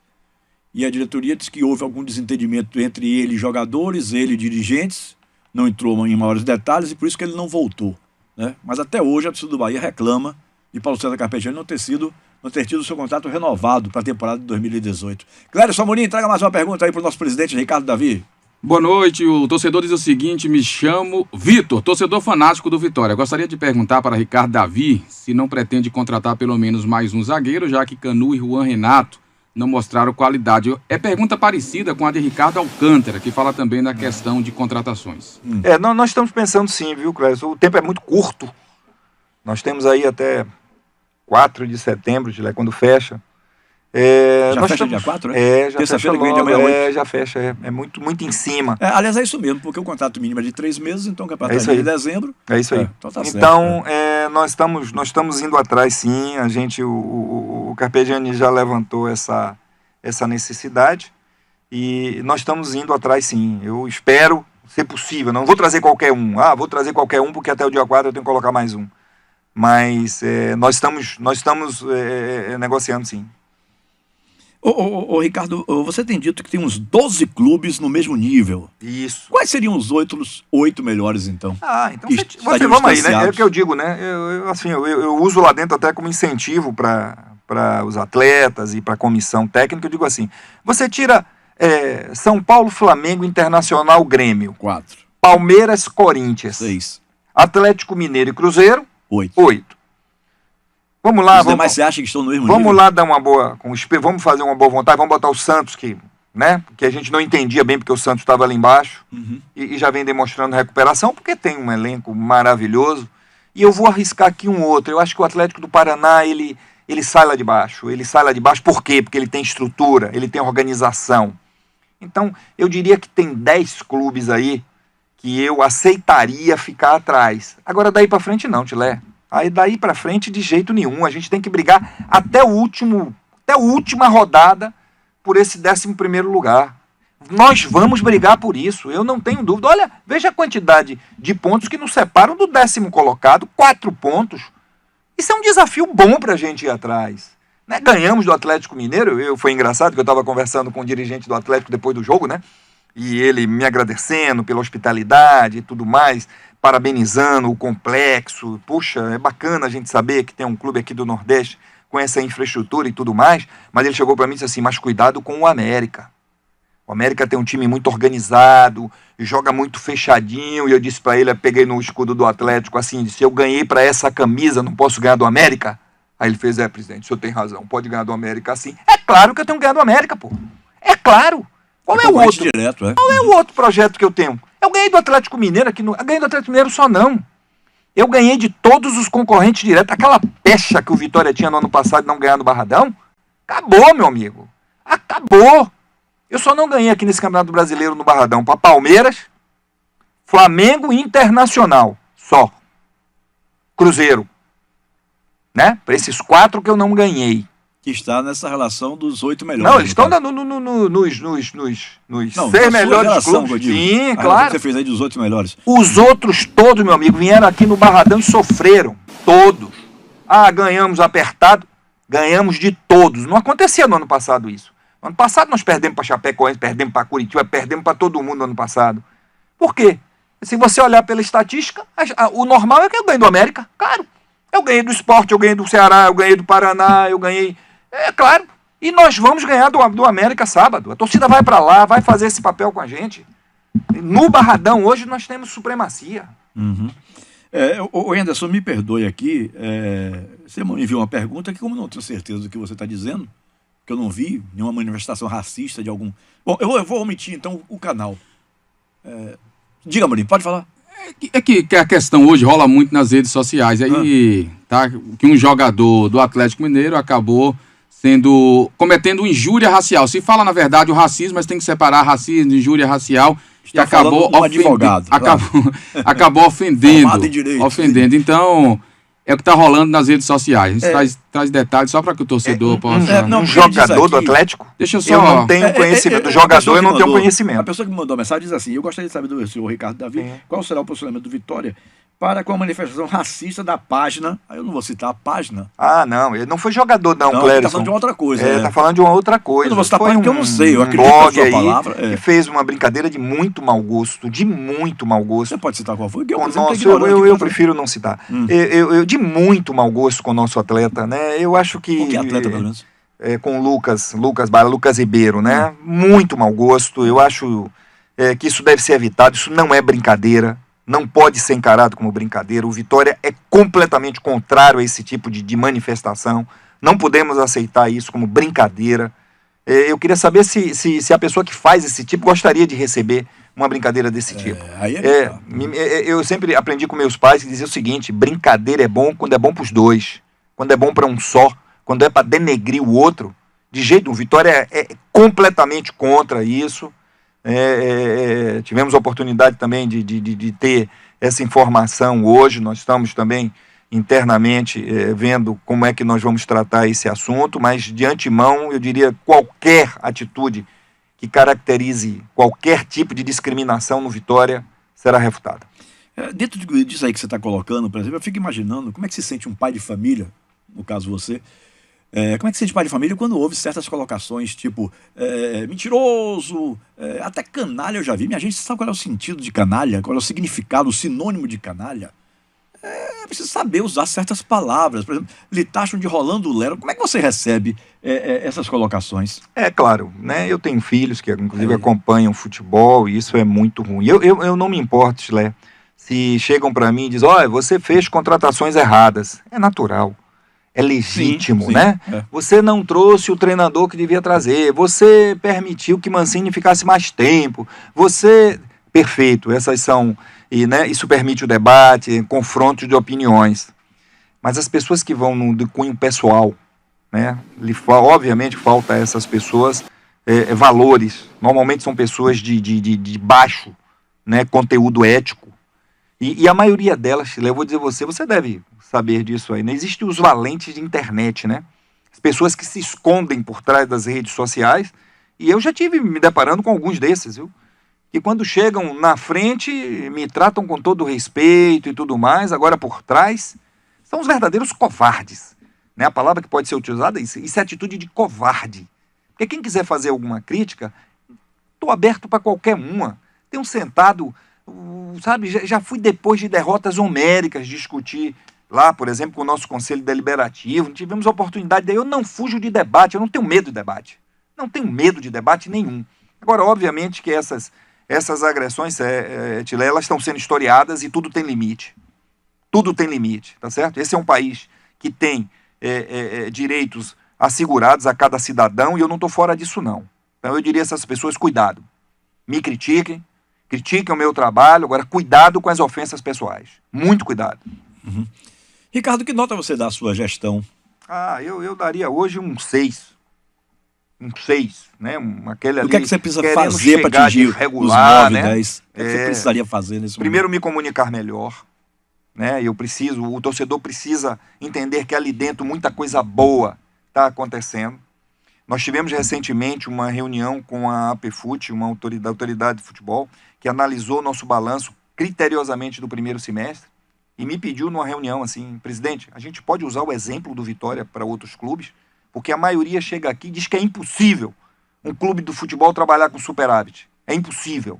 E a diretoria disse que houve algum desentendimento entre ele e jogadores, ele e dirigentes, não entrou em maiores detalhes e por isso que ele não voltou, né? Mas até hoje a torcida do Bahia reclama de Paulo César Carpegiani não ter tido o seu contrato renovado para a temporada de 2018. Clérison Amorim, traga mais uma pergunta aí para o nosso presidente Ricardo Davi. Boa noite, o torcedor diz o seguinte: me chamo Vitor, torcedor fanático do Vitória. Gostaria de perguntar para Ricardo Davi se não pretende contratar pelo menos mais um zagueiro, já que Canu e Juan Renato não mostraram qualidade. É pergunta parecida com a de Ricardo Alcântara, que fala também da questão de contratações. Nós estamos pensando sim, viu, Clérison? O tempo é muito curto. Nós temos aí até 4 de setembro, quando fecha. Já fecha dia 4, né? Já fecha logo, já fecha, é muito, muito em cima. Aliás, é isso mesmo, porque o contrato mínimo é de 3 meses, então o campeonato é de dezembro. É isso aí. Então, tá então certo, nós estamos indo atrás, sim. A gente, o Carpegiani já levantou essa necessidade e nós estamos indo atrás, sim. Eu espero ser possível. Não vou trazer qualquer um. Vou trazer qualquer um porque até o dia 4 eu tenho que colocar mais um. Mas nós estamos negociando, sim. Ô, Ricardo, você tem dito que tem uns 12 clubes no mesmo nível. Isso. Quais seriam os 8 melhores, então? Então vamos aí, né? É o que eu digo, né? Eu uso lá dentro até como incentivo para os atletas e para a comissão técnica. Eu digo assim, você tira São Paulo, Flamengo, Internacional, Grêmio. 4. Palmeiras, Corinthians. 6. Atlético Mineiro e Cruzeiro. 8. Vamos lá, os demais você acha que estão no mesmo nível? Vamos lá dar vamos fazer uma boa vontade, vamos botar o Santos, que a gente não entendia bem porque o Santos estava ali embaixo, e já vem demonstrando recuperação, porque tem um elenco maravilhoso, e eu vou arriscar aqui um outro. Eu acho que o Atlético do Paraná, ele sai lá de baixo. Por quê? Porque ele tem estrutura, ele tem organização. Então, eu diria que tem 10 clubes aí que eu aceitaria ficar atrás. Agora, daí para frente não, Tilé. Aí daí para frente de jeito nenhum. A gente tem que brigar até a última rodada por esse 11º lugar. Nós vamos brigar por isso, eu não tenho dúvida. Olha, veja a quantidade de pontos que nos separam do 10º colocado, 4 pontos. Isso é um desafio bom para a gente ir atrás. Né? Ganhamos do Atlético Mineiro, foi engraçado que eu estava conversando com o dirigente do Atlético depois do jogo, né? E ele me agradecendo pela hospitalidade e tudo mais, parabenizando o complexo. Puxa, é bacana a gente saber que tem um clube aqui do Nordeste com essa infraestrutura e tudo mais, mas ele chegou para mim e disse assim, mas cuidado com o América. O América tem um time muito organizado, joga muito fechadinho, e eu disse para ele, eu peguei no escudo do Atlético assim, disse, eu ganhei para essa camisa, não posso ganhar do América? Aí ele fez, presidente, o senhor tem razão, pode ganhar do América assim. É claro que eu tenho que ganhar do América, pô. É claro. Qual é o outro? Qual é o outro projeto que eu tenho? Eu ganhei do Atlético Mineiro aqui eu ganhei do Atlético Mineiro só não. Eu ganhei de todos os concorrentes diretos. Aquela pecha que o Vitória tinha no ano passado de não ganhar no Barradão, acabou, meu amigo. Acabou. Eu só não ganhei aqui nesse Campeonato Brasileiro no Barradão para Palmeiras, Flamengo e Internacional. Só. Cruzeiro. Né? Para esses 4 que eu não ganhei. Que está nessa relação dos 8 melhores. Não, eles estão nos 6 melhores clubes. Sim, claro. Você fez aí dos 8 melhores. Os outros todos, meu amigo, vieram aqui no Barradão e sofreram. Todos. Ganhamos apertado. Ganhamos de todos. Não acontecia no ano passado isso. No ano passado nós perdemos para Chapecoense, perdemos para Curitiba, perdemos para todo mundo no ano passado. Por quê? Se você olhar pela estatística, o normal é que eu ganhei do América. Claro. Eu ganhei do Sport, eu ganhei do Ceará, eu ganhei do Paraná, eu ganhei... É claro, e nós vamos ganhar do América sábado. A torcida vai para lá, vai fazer esse papel com a gente. No Barradão, hoje, nós temos supremacia. O Anderson, me perdoe aqui, você me enviou uma pergunta que, como não tenho certeza do que você está dizendo, que eu não vi nenhuma manifestação racista de algum... Bom, eu vou omitir, então, o canal. Diga, Marinho, pode falar. É que a questão hoje rola muito nas redes sociais. Aí, que um jogador do Atlético Mineiro acabou cometendo injúria racial. Se fala, na verdade, o racismo, mas tem que separar racismo, injúria racial. Está acabou advogado. Acabou ofendendo. Então, é o que está rolando nas redes sociais. A gente traz detalhes só para que o torcedor possa... Um jogador do Atlético? Deixa eu só... Eu não tenho conhecimento. Do jogador eu não tenho conhecimento. A pessoa que me mandou a mensagem diz assim, eu gostaria de saber do senhor Ricardo Davi, qual será o posicionamento do Vitória para com a manifestação racista da página, aí eu não vou citar a página. Não, ele não foi jogador não, Clérison. Ele tá falando de uma outra coisa. Ele tá falando de uma outra coisa. Eu não vou citar a página porque eu não sei, eu acredito blog na sua aí, palavra. Que fez uma brincadeira de muito mau gosto, Você pode citar qual foi? Eu prefiro não citar. De muito mau gosto com o nosso atleta, né? Eu acho que... Com que atleta, pelo menos? Com o Lucas Ribeiro, né? Muito mau gosto. Eu acho que isso deve ser evitado, isso não é brincadeira. Não pode ser encarado como brincadeira. O Vitória é completamente contrário a esse tipo de manifestação. Não podemos aceitar isso como brincadeira. Eu queria saber se a pessoa que faz esse tipo gostaria de receber uma brincadeira desse tipo. Eu sempre aprendi com meus pais que diziam o seguinte, brincadeira é bom quando é bom para os dois. quando é bom para um só, quando é para denegrir o outro. De jeito nenhum. Vitória é completamente contra isso. Tivemos a oportunidade também de ter essa informação hoje. Nós estamos também internamente vendo como é que nós vamos tratar esse assunto, mas de antemão eu diria qualquer atitude que caracterize qualquer tipo de discriminação no Vitória será refutada. Dentro disso aí que você está colocando, por exemplo, eu fico imaginando como é que se sente um pai de família, no caso você, como é que se sente pai de família quando ouve certas colocações, tipo, mentiroso, até canalha eu já vi. Minha gente sabe qual é o sentido de canalha, qual é o significado, o sinônimo de canalha? É preciso saber usar certas palavras. Por exemplo, lhe taxam de Rolando Lero. Como é que você recebe essas colocações? Claro, né? Eu tenho filhos que inclusive acompanham futebol e isso é muito ruim. Eu não me importo, Chilé, se chegam para mim e dizem, olha, você fez contratações erradas. É natural, é legítimo, sim, né? Você não trouxe o treinador que devia trazer, você permitiu que Mancini ficasse mais tempo, Perfeito, essas são... E, né, isso permite o debate, confronto de opiniões. Mas as pessoas que vão no cunho pessoal, né, obviamente falta a essas pessoas valores. Normalmente são pessoas de baixo, né, conteúdo ético. E a maioria delas, eu vou dizer você deve saber disso aí, né? Existem os valentes de internet, né? As pessoas que se escondem por trás das redes sociais. E eu já tive me deparando com alguns desses, viu? Que quando chegam na frente, me tratam com todo respeito e tudo mais, agora por trás, são os verdadeiros covardes. Né? A palavra que pode ser utilizada, isso é atitude de covarde. Porque quem quiser fazer alguma crítica, estou aberto para qualquer uma. Tenho sentado, sabe, já fui depois de derrotas homéricas discutir lá, por exemplo, com o nosso Conselho Deliberativo, tivemos a oportunidade, eu não fujo de debate, eu não tenho medo de debate. Não tenho medo de debate nenhum. Agora, obviamente que essas agressões, Tilé, elas estão sendo historiadas e tudo tem limite. Tudo tem limite, tá certo? Esse é um país que tem direitos assegurados a cada cidadão e eu não estou fora disso, não. Então eu diria a essas pessoas, cuidado. Me critiquem o meu trabalho, agora cuidado com as ofensas pessoais. Muito cuidado. Uhum. Ricardo, que nota você dá à sua gestão? Eu daria hoje um 6. Um 6, né? Aquele ali. O que é que você precisa fazer para atingir regular, os 9, né? 10? O que você precisaria fazer nesse primeiro, momento? me comunicar melhor. Né? O torcedor precisa entender que ali dentro muita coisa boa está acontecendo. Nós tivemos recentemente uma reunião com a APFUT, uma autoridade de futebol, que analisou o nosso balanço criteriosamente do primeiro semestre e me pediu numa reunião assim, presidente, a gente pode usar o exemplo do Vitória para outros clubes? Porque a maioria chega aqui e diz que é impossível um clube do futebol trabalhar com superávit. É impossível.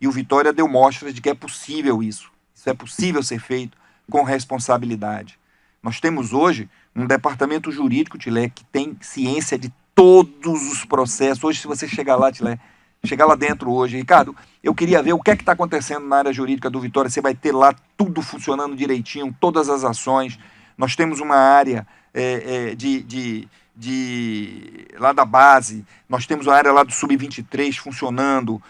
E o Vitória deu mostras de que é possível isso. Isso é possível ser feito com responsabilidade. Nós temos hoje um departamento jurídico, Tilé, que tem ciência de todos os processos. Hoje, se você chegar lá, Tilé, chegar lá dentro hoje, Ricardo, eu queria ver o que é que está acontecendo na área jurídica do Vitória. Você vai ter lá tudo funcionando direitinho, todas as ações. Nós temos uma área lá da base, nós temos a área lá do Sub-23 funcionando,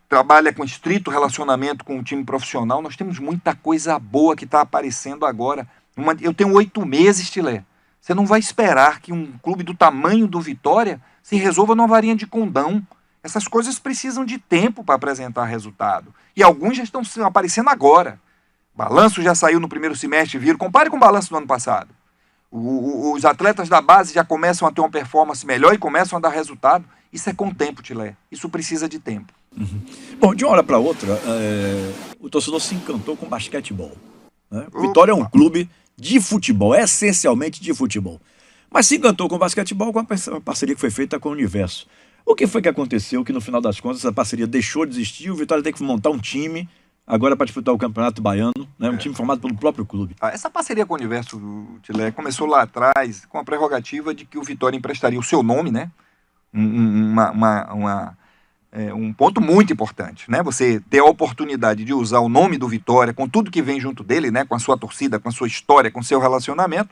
trabalha com estrito relacionamento com o time profissional, nós temos muita coisa boa que está aparecendo agora. Eu tenho 8 meses, Tilé. Você não vai esperar que um clube do tamanho do Vitória se resolva numa varinha de condão. Essas coisas precisam de tempo para apresentar resultado. E alguns já estão aparecendo agora. Balanço já saiu no primeiro semestre, viram? Compare com o balanço do ano passado. Os atletas da base já começam a ter uma performance melhor e começam a dar resultado. Isso é com tempo, Tilé. Isso precisa de tempo. Uhum. Bom, de uma hora para outra, o torcedor se encantou com basquetebol. Né? Vitória é um clube de futebol, essencialmente de futebol. Mas se encantou com basquetebol com a parceria que foi feita com o Universo. O que foi que aconteceu que no final das contas essa parceria deixou de existir, o Vitória tem que montar um time agora para disputar o Campeonato Baiano, né? Um time formado pelo próprio clube. Essa parceria com o Universo, Tilé, começou lá atrás com a prerrogativa de que o Vitória emprestaria o seu nome, né? Um ponto muito importante, né? Você ter a oportunidade de usar o nome do Vitória com tudo que vem junto dele, né? Com a sua torcida, com a sua história, com o seu relacionamento,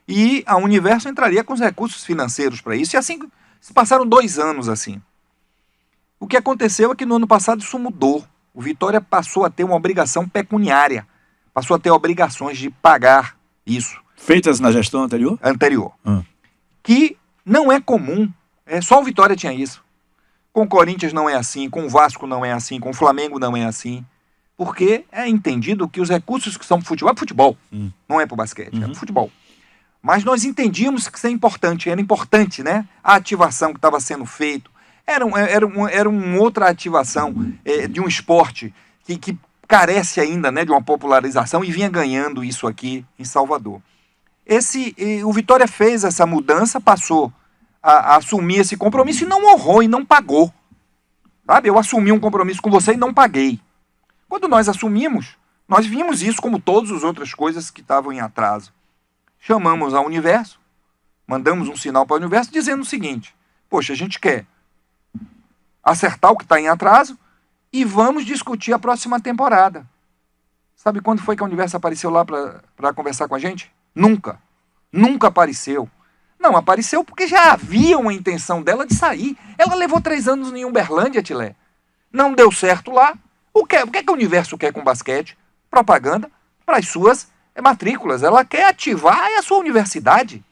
e a Universo entraria com os recursos financeiros para isso, e assim se passaram 2 anos assim. O que aconteceu é que no ano passado isso mudou. O Vitória passou a ter uma obrigação pecuniária, passou a ter obrigações de pagar Isso. Feitas na gestão anterior? Anterior. Que não é comum. Só o Vitória tinha isso. Com o Corinthians não é assim, com o Vasco não é assim, com o Flamengo não é assim. Porque é entendido que os recursos que são pro futebol é pro futebol. Não é pro basquete, é pro futebol. Mas nós entendíamos que isso é importante. Era importante, né? A ativação que estava sendo feita. Era uma outra ativação de um esporte que carece ainda, né, de uma popularização e vinha ganhando isso aqui em Salvador. O Vitória fez essa mudança, passou a assumir esse compromisso e não honrou e não pagou. Sabe? Eu assumi um compromisso com você e não paguei. Quando nós assumimos, nós vimos isso como todas as outras coisas que estavam em atraso. Chamamos ao Universo, mandamos um sinal para o Universo dizendo o seguinte: poxa, a gente quer acertar o que está em atraso e vamos discutir a próxima temporada. Sabe quando foi que a Universo apareceu lá para conversar com a gente? Nunca. Nunca apareceu. Não apareceu porque já havia uma intenção dela de sair. Ela levou 3 anos em Uberlândia, Tilé. Não deu certo lá. O que é que o Universo quer com basquete? Propaganda para as suas matrículas. Ela quer ativar a sua universidade.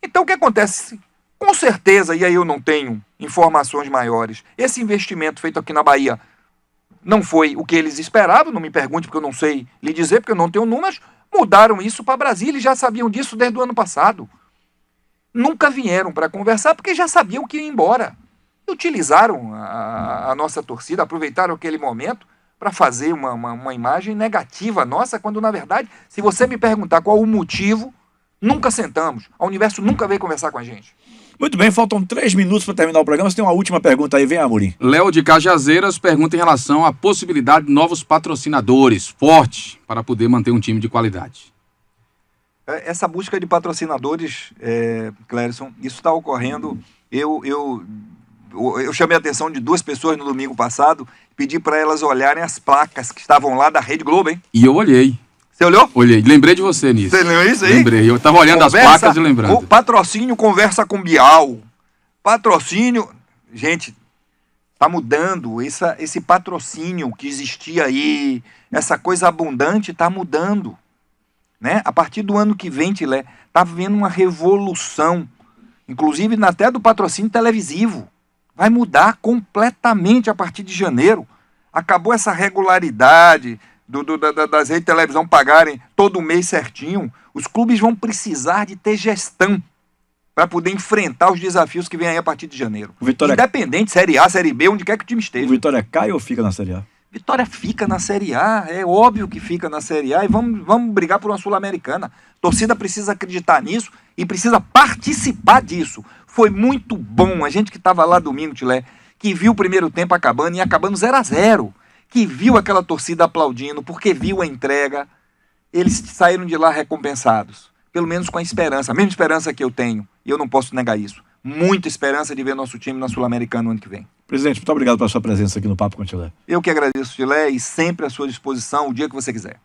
Então o que acontece? Com certeza, e aí eu não tenho informações maiores, esse investimento feito aqui na Bahia não foi o que eles esperavam. Não me pergunte porque eu não sei lhe dizer, porque eu não tenho números. Mudaram isso para Brasília e já sabiam disso desde o ano passado. Nunca vieram para conversar porque já sabiam que ia embora. Utilizaram a nossa torcida, aproveitaram aquele momento para fazer uma imagem negativa nossa, quando na verdade, se você me perguntar qual o motivo, nunca sentamos. A Universo nunca veio conversar com a gente. Muito bem, faltam 3 minutos para terminar o programa. Você tem uma última pergunta aí, vem, Amorim. Léo de Cajazeiras pergunta em relação à possibilidade de novos patrocinadores fortes para poder manter um time de qualidade. Essa busca de patrocinadores, Clérison, isso está ocorrendo. Eu chamei a atenção de 2 pessoas no domingo passado, pedi para elas olharem as placas que estavam lá da Rede Globo, hein? E eu olhei. Você olhou? Olhei, lembrei de você nisso. Você lembra isso aí? Lembrei, eu estava olhando as placas e lembrando. O patrocínio conversa com Bial. Patrocínio... Gente, tá mudando. Esse patrocínio que existia aí, essa coisa abundante, tá mudando. Né? A partir do ano que vem, Tilé, tá havendo uma revolução, inclusive até do patrocínio televisivo. Vai mudar completamente a partir de janeiro. Acabou essa regularidade das redes de televisão pagarem todo mês certinho. Os clubes vão precisar de ter gestão para poder enfrentar os desafios que vêm aí a partir de janeiro. Independente, Série A, Série B, onde quer que o time esteja. O Vitória cai ou fica na Série A? Vitória fica na Série A, é óbvio que fica na Série A, e vamos brigar por uma Sul-Americana. A torcida precisa acreditar nisso e precisa participar disso. Foi muito bom, a gente que estava lá domingo, Tilé, que viu o primeiro tempo acabando e acabando 0-0, que viu aquela torcida aplaudindo, porque viu a entrega, eles saíram de lá recompensados, pelo menos com a esperança, a mesma esperança que eu tenho, e eu não posso negar isso. Muita esperança de ver nosso time na Sul-Americana no ano que vem. Presidente, muito obrigado pela sua presença aqui no Papo com o Tilé. Eu que agradeço, Tilé, e sempre à sua disposição o dia que você quiser.